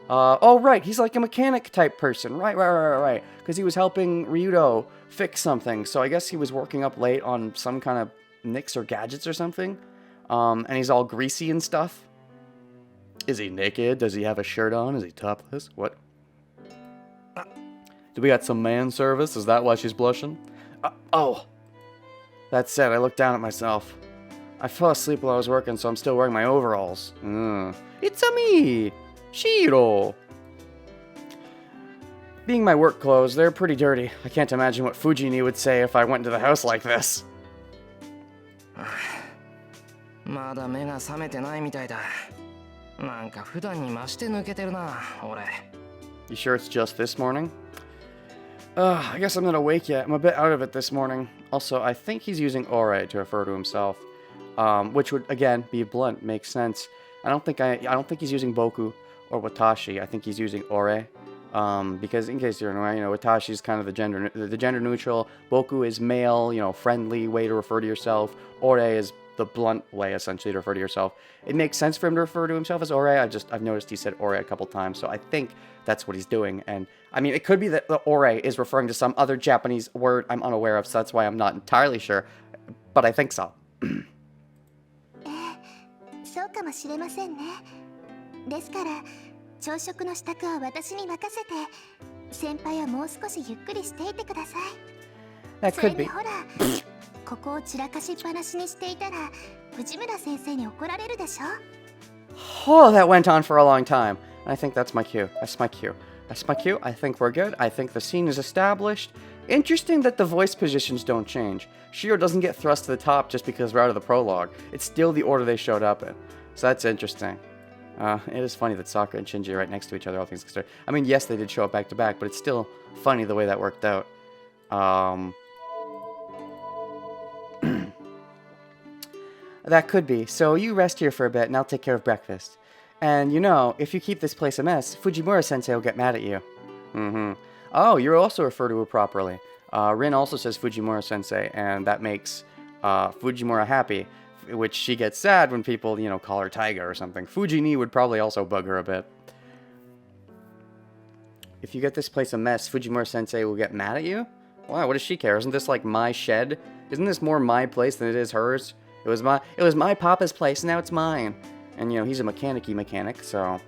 Oh right, he's like a mechanic type person. Right. Because he was helping Ryudo fix something, so I guess he was working up late on some kind of nicks or gadgets or something. And he's all greasy and stuff. Is he naked? Does he have a shirt on? Is he topless? What? Do we got some man service? Is that why she's blushing? Oh. That said, I looked down at myself. I fell asleep while I was working, so I'm still wearing my overalls. It's a me! Shiro! Being my work clothes, they're pretty dirty. I can't imagine what Fujini would say if I went into the house like this. まだ目が覚めてないみたいだ。なんか普段に増して抜けてるな、俺。 You sure it's just this morning? I guess I'm not awake yet. I'm a bit out of it this morning. Also, I think he's using ore to refer to himself, which would again be blunt, makes sense. I don't think he's using boku or watashi. I think he's using ore, because in case you're unaware, watashi is kind of the gender neutral. Boku is male, friendly way to refer to yourself. Ore is the blunt way, essentially, to refer to yourself. It makes sense for him to refer to himself as ore. I've noticed he said ore a couple times, so I think that's what he's doing. And I mean, it could be that the ore is referring to some other Japanese word I'm unaware of, so that's why I'm not entirely sure. But I think so. そうかもしれませんね。ですから、朝食の支度は私に任せて、先輩はもう少しゆっくりしていてください。 That それ could に be. ほら、ここを散らかしっぱなしにしていたら、藤村先生に怒られるでしょ。 Oh, that went on for a long time. I think that's my cue. That's my cue. I think we're good. I think the scene is established. Interesting that the voice positions don't change. Shiro doesn't get thrust to the top just because we're out of the prologue. It's still the order they showed up in. So that's interesting. It is funny that Sakura and Shinji are right next to each other, all things considered. I mean, yes, they did show up back to back, but it's still funny the way that worked out. That could be. So you rest here for a bit, and I'll take care of breakfast. And if you keep this place a mess, Fujimura-sensei will get mad at you. Oh, you're also referred to her properly. Rin also says Fujimura-sensei, and that makes Fujimura happy, which she gets sad when people, call her Taiga or something. Fujini would probably also bug her a bit. If you get this place a mess, Fujimura-sensei will get mad at you? Why? What does she care? Isn't this like my shed? Isn't this more my place than it is hers? It was my papa's place, and now it's mine. And, he's a mechanic, so...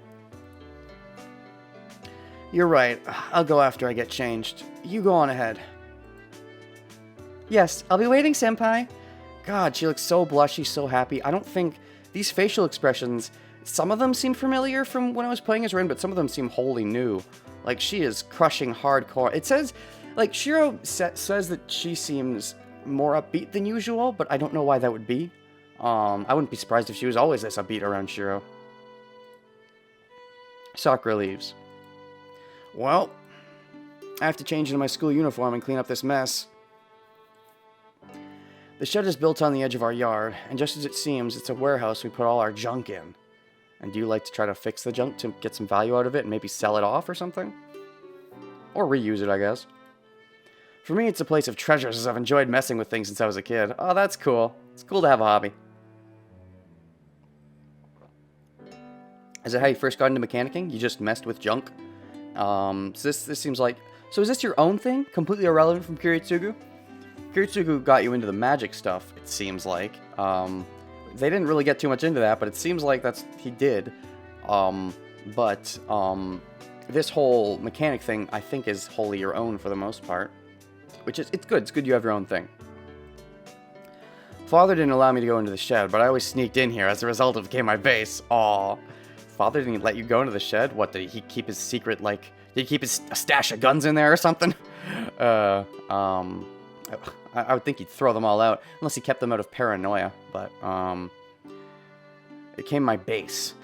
You're right. I'll go after I get changed. You go on ahead. Yes, I'll be waiting, senpai. God, she looks so blushy, so happy. I don't think... These facial expressions, some of them seem familiar from when I was playing as Rin, but some of them seem wholly new. Like, she is crushing hardcore. It says... Like, Shiro says that she seems more upbeat than usual, but I don't know why that would be. I wouldn't be surprised if she was always this upbeat around Shiro. Sakura leaves. Well, I have to change into my school uniform and clean up this mess. The shed is built on the edge of our yard, and just as it seems, it's a warehouse we put all our junk in. And do you like to try to fix the junk to get some value out of it and maybe sell it off or something? Or reuse it, I guess. For me, it's a place of treasures, as I've enjoyed messing with things since I was a kid. Oh, that's cool. It's cool to have a hobby. Is that how you first got into mechanicking? You just messed with junk? So this seems like... So is this your own thing? Completely irrelevant from Kiritsugu? Kiritsugu got you into the magic stuff, it seems like. They didn't really get too much into that, but it seems like he did. This whole mechanic thing, I think, is wholly your own for the most part. Which is, it's good. It's good you have your own thing. Father didn't allow me to go into the shed, but I always sneaked in here. As a result, it became my base. Aw. Father didn't let you go into the shed? What, did he keep his secret, like... Did he keep a stash of guns in there or something? I would think he'd throw them all out. Unless he kept them out of paranoia. But, it became my base.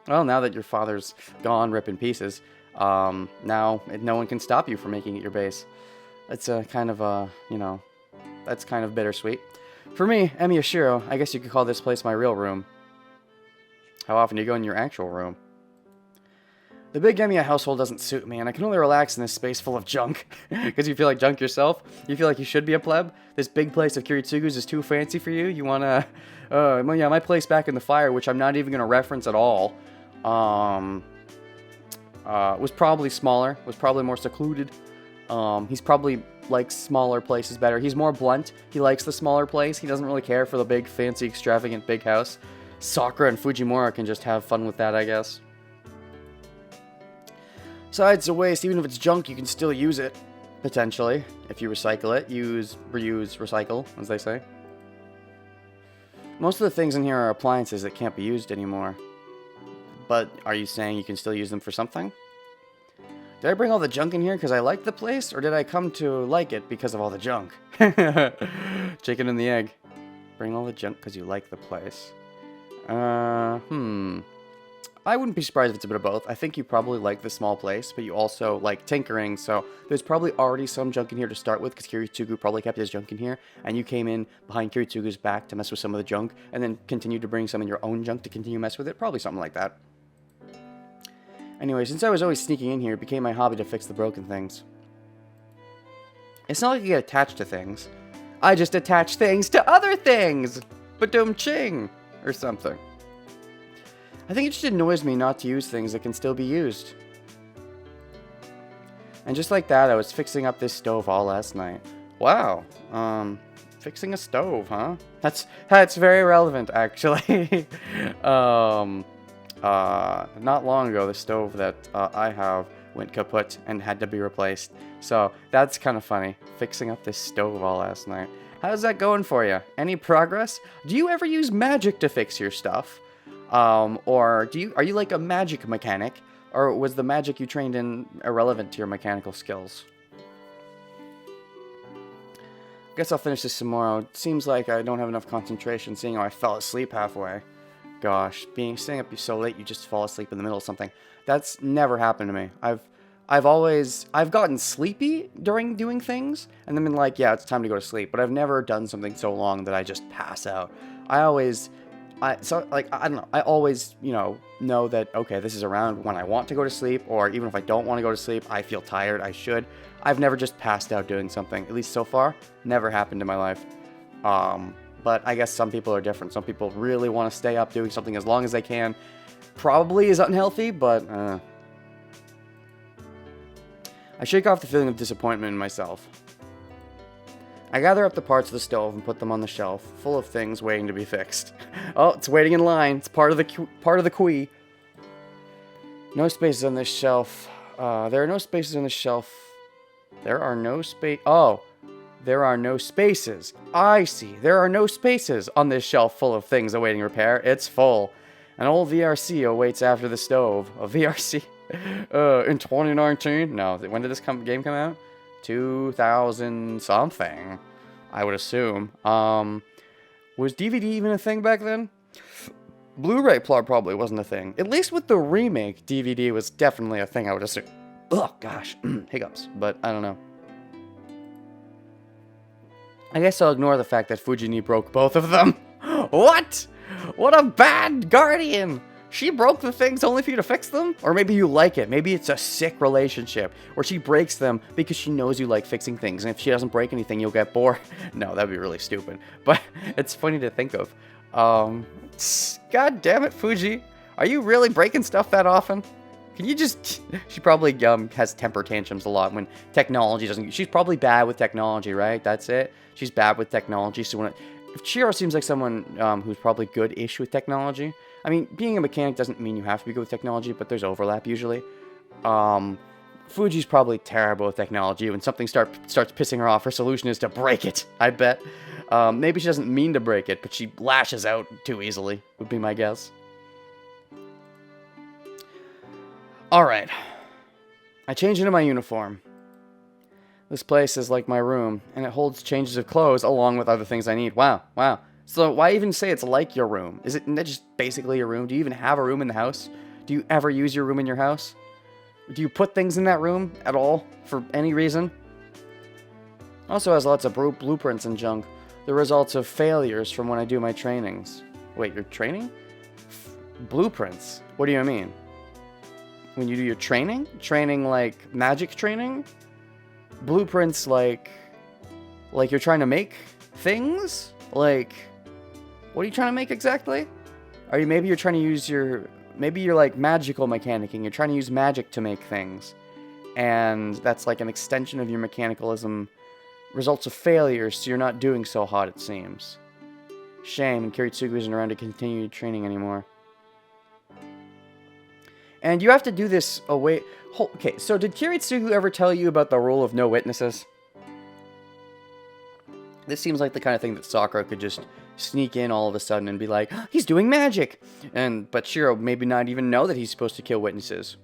Well, now that your father's gone, rip in pieces... now no one can stop you from making it your base. It's a kind of that's kind of bittersweet. For me, Emiyashiro, I guess you could call this place my real room. How often do you go in your actual room? The big Emiya household doesn't suit me, and I can only relax in this space full of junk. Because you feel like junk yourself? You feel like you should be a pleb? This big place of Kiritsugu's is too fancy for you? You wanna... yeah, my place back in the fire, which I'm not even gonna reference at all, was probably smaller, was probably more secluded. He's probably likes smaller places better. He's more blunt. He likes the smaller place. He doesn't really care for the big, fancy, extravagant big house. Sakura and Fujimura can just have fun with that, I guess. Besides, it's a waste. Even if it's junk, you can still use it. Potentially. If you recycle it. Use, reuse, recycle, as they say. Most of the things in here are appliances that can't be used anymore. But are you saying you can still use them for something? Did I bring all the junk in here because I like the place? Or did I come to like it because of all the junk? Chicken and the egg. Bring all the junk because you like the place. I wouldn't be surprised if it's a bit of both. I think you probably like the small place, but you also like tinkering, so there's probably already some junk in here to start with, because Kiritsugu probably kept his junk in here, and you came in behind Kiritsugu's back to mess with some of the junk, and then continued to bring some of your own junk to continue to mess with it. Probably something like that. Anyway, since I was always sneaking in here, it became my hobby to fix the broken things. It's not like you get attached to things. I just attach things to other things! Ba-dum-ching! Or something. I think it just annoys me not to use things that can still be used. And just like that, I was fixing up this stove all last night. Wow. Fixing a stove, huh? That's very relevant, actually. Not long ago, the stove that I have went kaput and had to be replaced. So that's kind of funny. Fixing up this stove all last night. How's that going for you? Any progress? Do you ever use magic to fix your stuff? Or are you like a magic mechanic? Or was the magic you trained in irrelevant to your mechanical skills? Guess I'll finish this tomorrow. It seems like I don't have enough concentration, seeing how I fell asleep halfway. Gosh, staying up so late you just fall asleep in the middle of something. That's never happened to me. I've gotten sleepy during doing things, and then been like, yeah, it's time to go to sleep. But I've never done something so long that I just pass out. I always, I don't know. I always, know that, okay, this is around when I want to go to sleep, or even if I don't want to go to sleep, I feel tired, I should. I've never just passed out doing something. At least so far, never happened in my life. But I guess some people are different. Some people really want to stay up doing something as long as they can. Probably is unhealthy, but I shake off the feeling of disappointment in myself. I gather up the parts of the stove and put them on the shelf, full of things waiting to be fixed. Oh, it's waiting in line. It's part of the queue. No spaces on this shelf. There are no spaces on the shelf. There are no spaces. I see. There are no spaces on this shelf full of things awaiting repair. It's full. An old VRC awaits after the stove. A VRC? In 2019? No. When did this game come out? 2000 something, I would assume. Was DVD even a thing back then? Blu-ray probably wasn't a thing. At least with the remake, DVD was definitely a thing, I would assume. Oh, gosh. Hiccups. But I don't know. I guess I'll ignore the fact that Fujini broke both of them. What? What a bad guardian! She broke the things only for you to fix them? Or maybe you like it. Maybe it's a sick relationship where she breaks them because she knows you like fixing things. And if she doesn't break anything, you'll get bored. No, that'd be really stupid. But it's funny to think of. God damn it, Fuji. Are you really breaking stuff that often? Can you just... She probably has temper tantrums a lot when technology doesn't... She's probably bad with technology, right? That's it. She's bad with technology. So when Chiro seems like someone who's probably good-ish with technology. I mean, being a mechanic doesn't mean you have to be good with technology, but there's overlap usually. Fuji's probably terrible with technology. When something starts pissing her off, her solution is to break it, I bet. Maybe she doesn't mean to break it, but she lashes out too easily, would be my guess. Alright. I change into my uniform. This place is like my room, and it holds changes of clothes along with other things I need. Wow, wow. So why even say it's like your room? Isn't that just basically your room? Do you even have a room in the house? Do you ever use your room in your house? Do you put things in that room at all for any reason? Also has lots of blueprints and junk. The results of failures from when I do my trainings. Wait, your training? Blueprints? What do you mean? When you do your training? Training like magic training? Blueprints like you're trying to make things? Like, what are you trying to make exactly? Maybe you're trying to use maybe you're like magical mechanicking. You're trying to use magic to make things. And that's like an extension of your mechanicalism. Results of failures, so you're not doing so hot, it seems. Shame, and Kiritsugu isn't around to continue training anymore. And you have to do this away... Okay, so did Kiritsugu ever tell you about the rule of no witnesses? This seems like the kind of thing that Sakura could just sneak in all of a sudden and be like, he's doing magic! But Shiro maybe not even know that he's supposed to kill witnesses.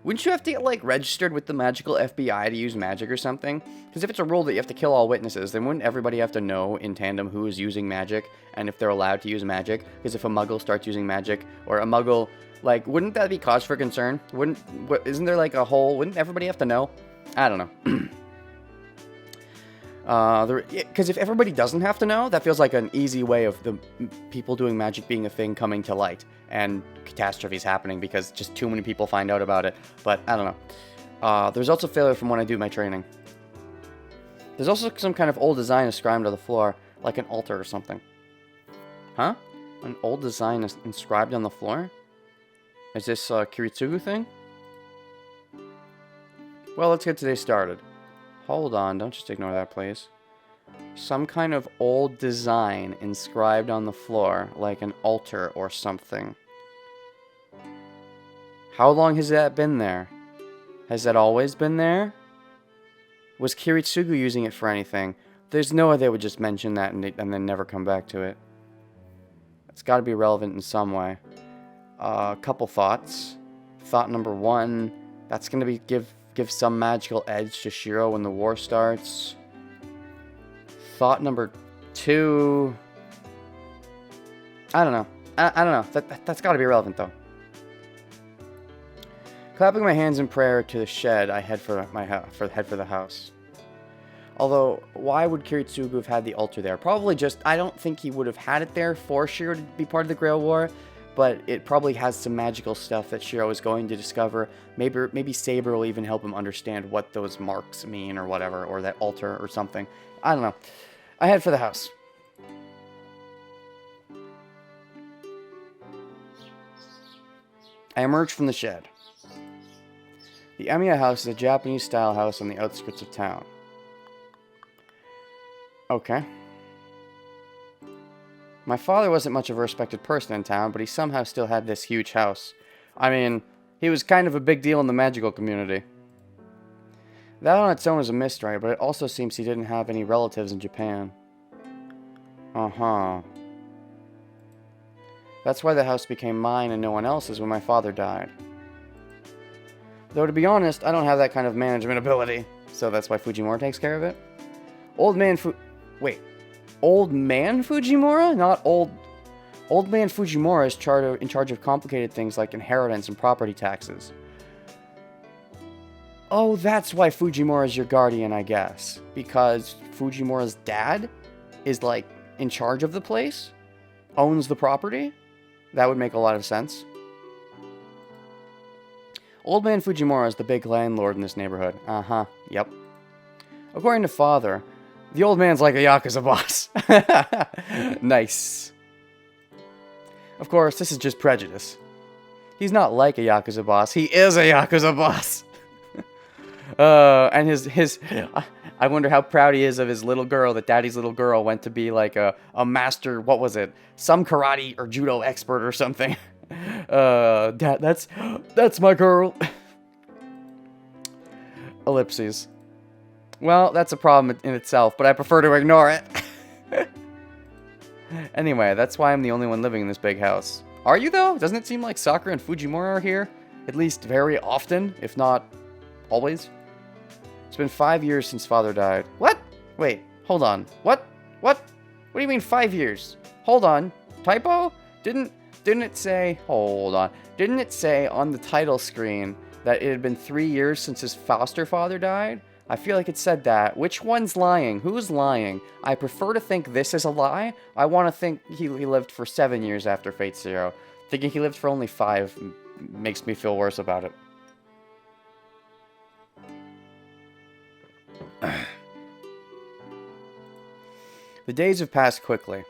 Wouldn't you have to get, like, registered with the magical FBI to use magic or something? Because if it's a rule that you have to kill all witnesses, then wouldn't everybody have to know in tandem who is using magic and if they're allowed to use magic? Because if a muggle starts using magic, or a muggle... Like, wouldn't that be cause for concern? Isn't there like a whole... Wouldn't everybody have to know? I don't know. Because if everybody doesn't have to know, that feels like an easy way of the people doing magic being a thing coming to light. And catastrophes happening because just too many people find out about it. But, I don't know. The results of failure from when I do my training. There's also some kind of old design inscribed on the floor. Like an altar or something. Huh? An old design is inscribed on the floor? Is this a Kiritsugu thing? Well, let's get today started. Hold on, don't just ignore that, please. Some kind of old design inscribed on the floor, like an altar or something. How long has that been there? Has that always been there? Was Kiritsugu using it for anything? There's no way they would just mention that and then never come back to it. It's got to be relevant in some way. A couple thoughts. Thought number one, that's going to be give some magical edge to Shiro when the war starts. Thought number two, I don't know. I don't know. That's got to be relevant though. Clapping my hands in prayer to the shed, I head for the house. Although, why would Kiritsugu have had the altar there? Probably just, I don't think he would have had it there for Shiro to be part of the Grail War. But it probably has some magical stuff that Shiro is going to discover. Maybe Saber will even help him understand what those marks mean or whatever, or that altar or something. I don't know. I head for the house. I emerge from the shed. The Emiya house is a Japanese-style house on the outskirts of town. Okay. My father wasn't much of a respected person in town, but he somehow still had this huge house. I mean, he was kind of a big deal in the magical community. That on its own is a mystery, but it also seems he didn't have any relatives in Japan. Uh-huh. That's why the house became mine and no one else's when my father died. Though to be honest, I don't have that kind of management ability, so that's why Fujimura takes care of it. Old man Fujimura? Not old... Old man Fujimura is in charge of complicated things like inheritance and property taxes. Oh, that's why Fujimura is your guardian, I guess. Because Fujimura's dad is, like, in charge of the place? Owns the property? That would make a lot of sense. Old man Fujimura is the big landlord in this neighborhood. Uh-huh, yep. According to father, the old man's like a Yakuza boss. Nice. Of course, this is just prejudice. He's not like a Yakuza boss. He is a Yakuza boss. And his I wonder how proud he is of his little girl, that daddy's little girl went to be like a master, what was it? Some karate or judo expert or something. Dad, that's my girl. Ellipses. Well, that's a problem in itself, but I prefer to ignore it. Anyway, that's why I'm the only one living in this big house. Are you, though? Doesn't it seem like Sakura and Fujimura are here? At least very often, if not always. It's been 5 years since father died. What? Wait, hold on. What? What do you mean 5 years? Hold on. Typo? Didn't it say... Hold on. Didn't it say on the title screen that it had been 3 years since his foster father died? I feel like it said that. Which one's lying? Who's lying? I prefer to think this is a lie. I want to think he lived for 7 years after Fate Zero. Thinking he lived for only 5 makes me feel worse about it. The days have passed quickly.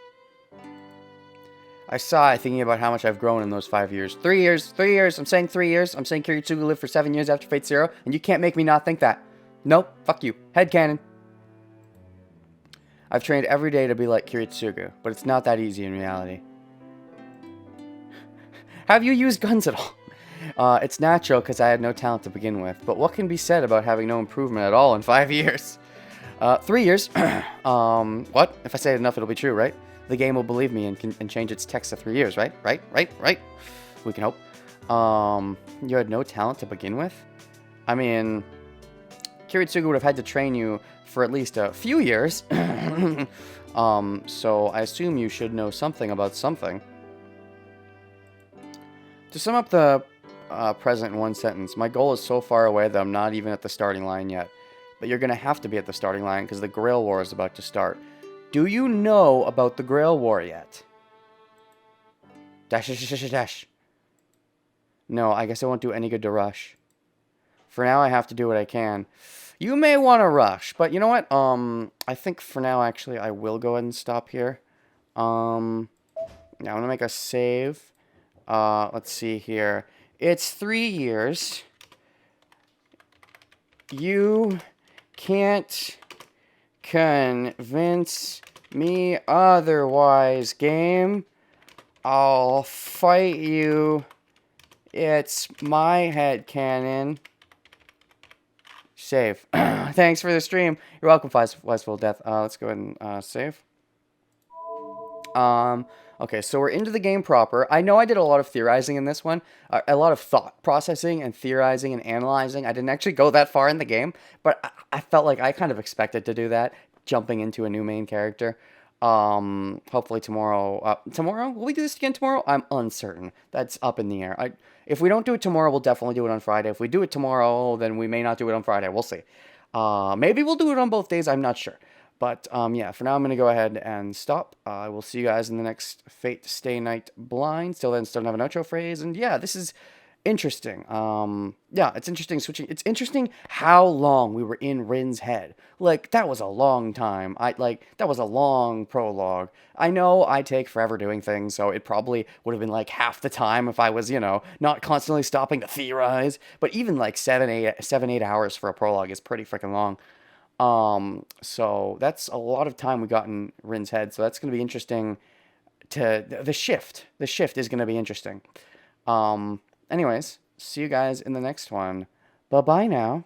I sigh thinking about how much I've grown in those 5 years. 3 years, 3 years, I'm saying 3 years. I'm saying Kiritsugu lived for 7 years after Fate Zero, and you can't make me not think that. Nope, fuck you. Headcanon. I've trained every day to be like Kiritsugu, but it's not that easy in reality. Have you used guns at all? It's natural because I had no talent to begin with, but what can be said about having no improvement at all in 5 years? 3 years. What? If I say it enough, it'll be true, right? The game will believe me and change its text to 3 years, right? Right? We can hope. You had no talent to begin with? I mean... Kiritsugu would have had to train you for at least a few years. So I assume you should know something about something. To sum up the present in one sentence, my goal is so far away that I'm not even at the starting line yet. But you're going to have to be at the starting line because the Grail War is about to start. Do you know about the Grail War yet? Dash, dash, dash, dash. No, I guess it won't do any good to rush. For now, I have to do what I can. You may want to rush, but you know what? I think for now, actually, I will go ahead and stop here. Yeah, I'm going to make a save. Let's see here. It's 3 years. You can't convince me otherwise, game. I'll fight you. It's my headcanon. Save. Thanks for the stream. You're welcome, Wiseful Death. Let's go ahead and save. Okay, so we're into the game proper. I know I did a lot of theorizing in this one. A lot of thought processing and theorizing and analyzing. I didn't actually go that far in the game, but I felt like I kind of expected to do that, jumping into a new main character. Hopefully tomorrow. Tomorrow? Will we do this again tomorrow? I'm uncertain. That's up in the air. If we don't do it tomorrow, we'll definitely do it on Friday. If we do it tomorrow, then we may not do it on Friday. We'll see. Maybe we'll do it on both days. I'm not sure. But, yeah, for now, I'm going to go ahead and stop. I will see you guys in the next Fate Stay Night Blind. Still then, still don't have an outro phrase. And, yeah, this is interesting. Yeah, it's interesting switching. It's interesting how long we were in Rin's head. Like, that was a long time. That was a long prologue. I know I take forever doing things, so it probably would have been, like, half the time if I was, you know, not constantly stopping to theorize. But even, like, 7-8 hours for a prologue is pretty freaking long. So that's a lot of time we got in Rin's head, so that's going to be interesting the shift is going to be interesting. Anyways, see you guys in the next one. Bye-bye now.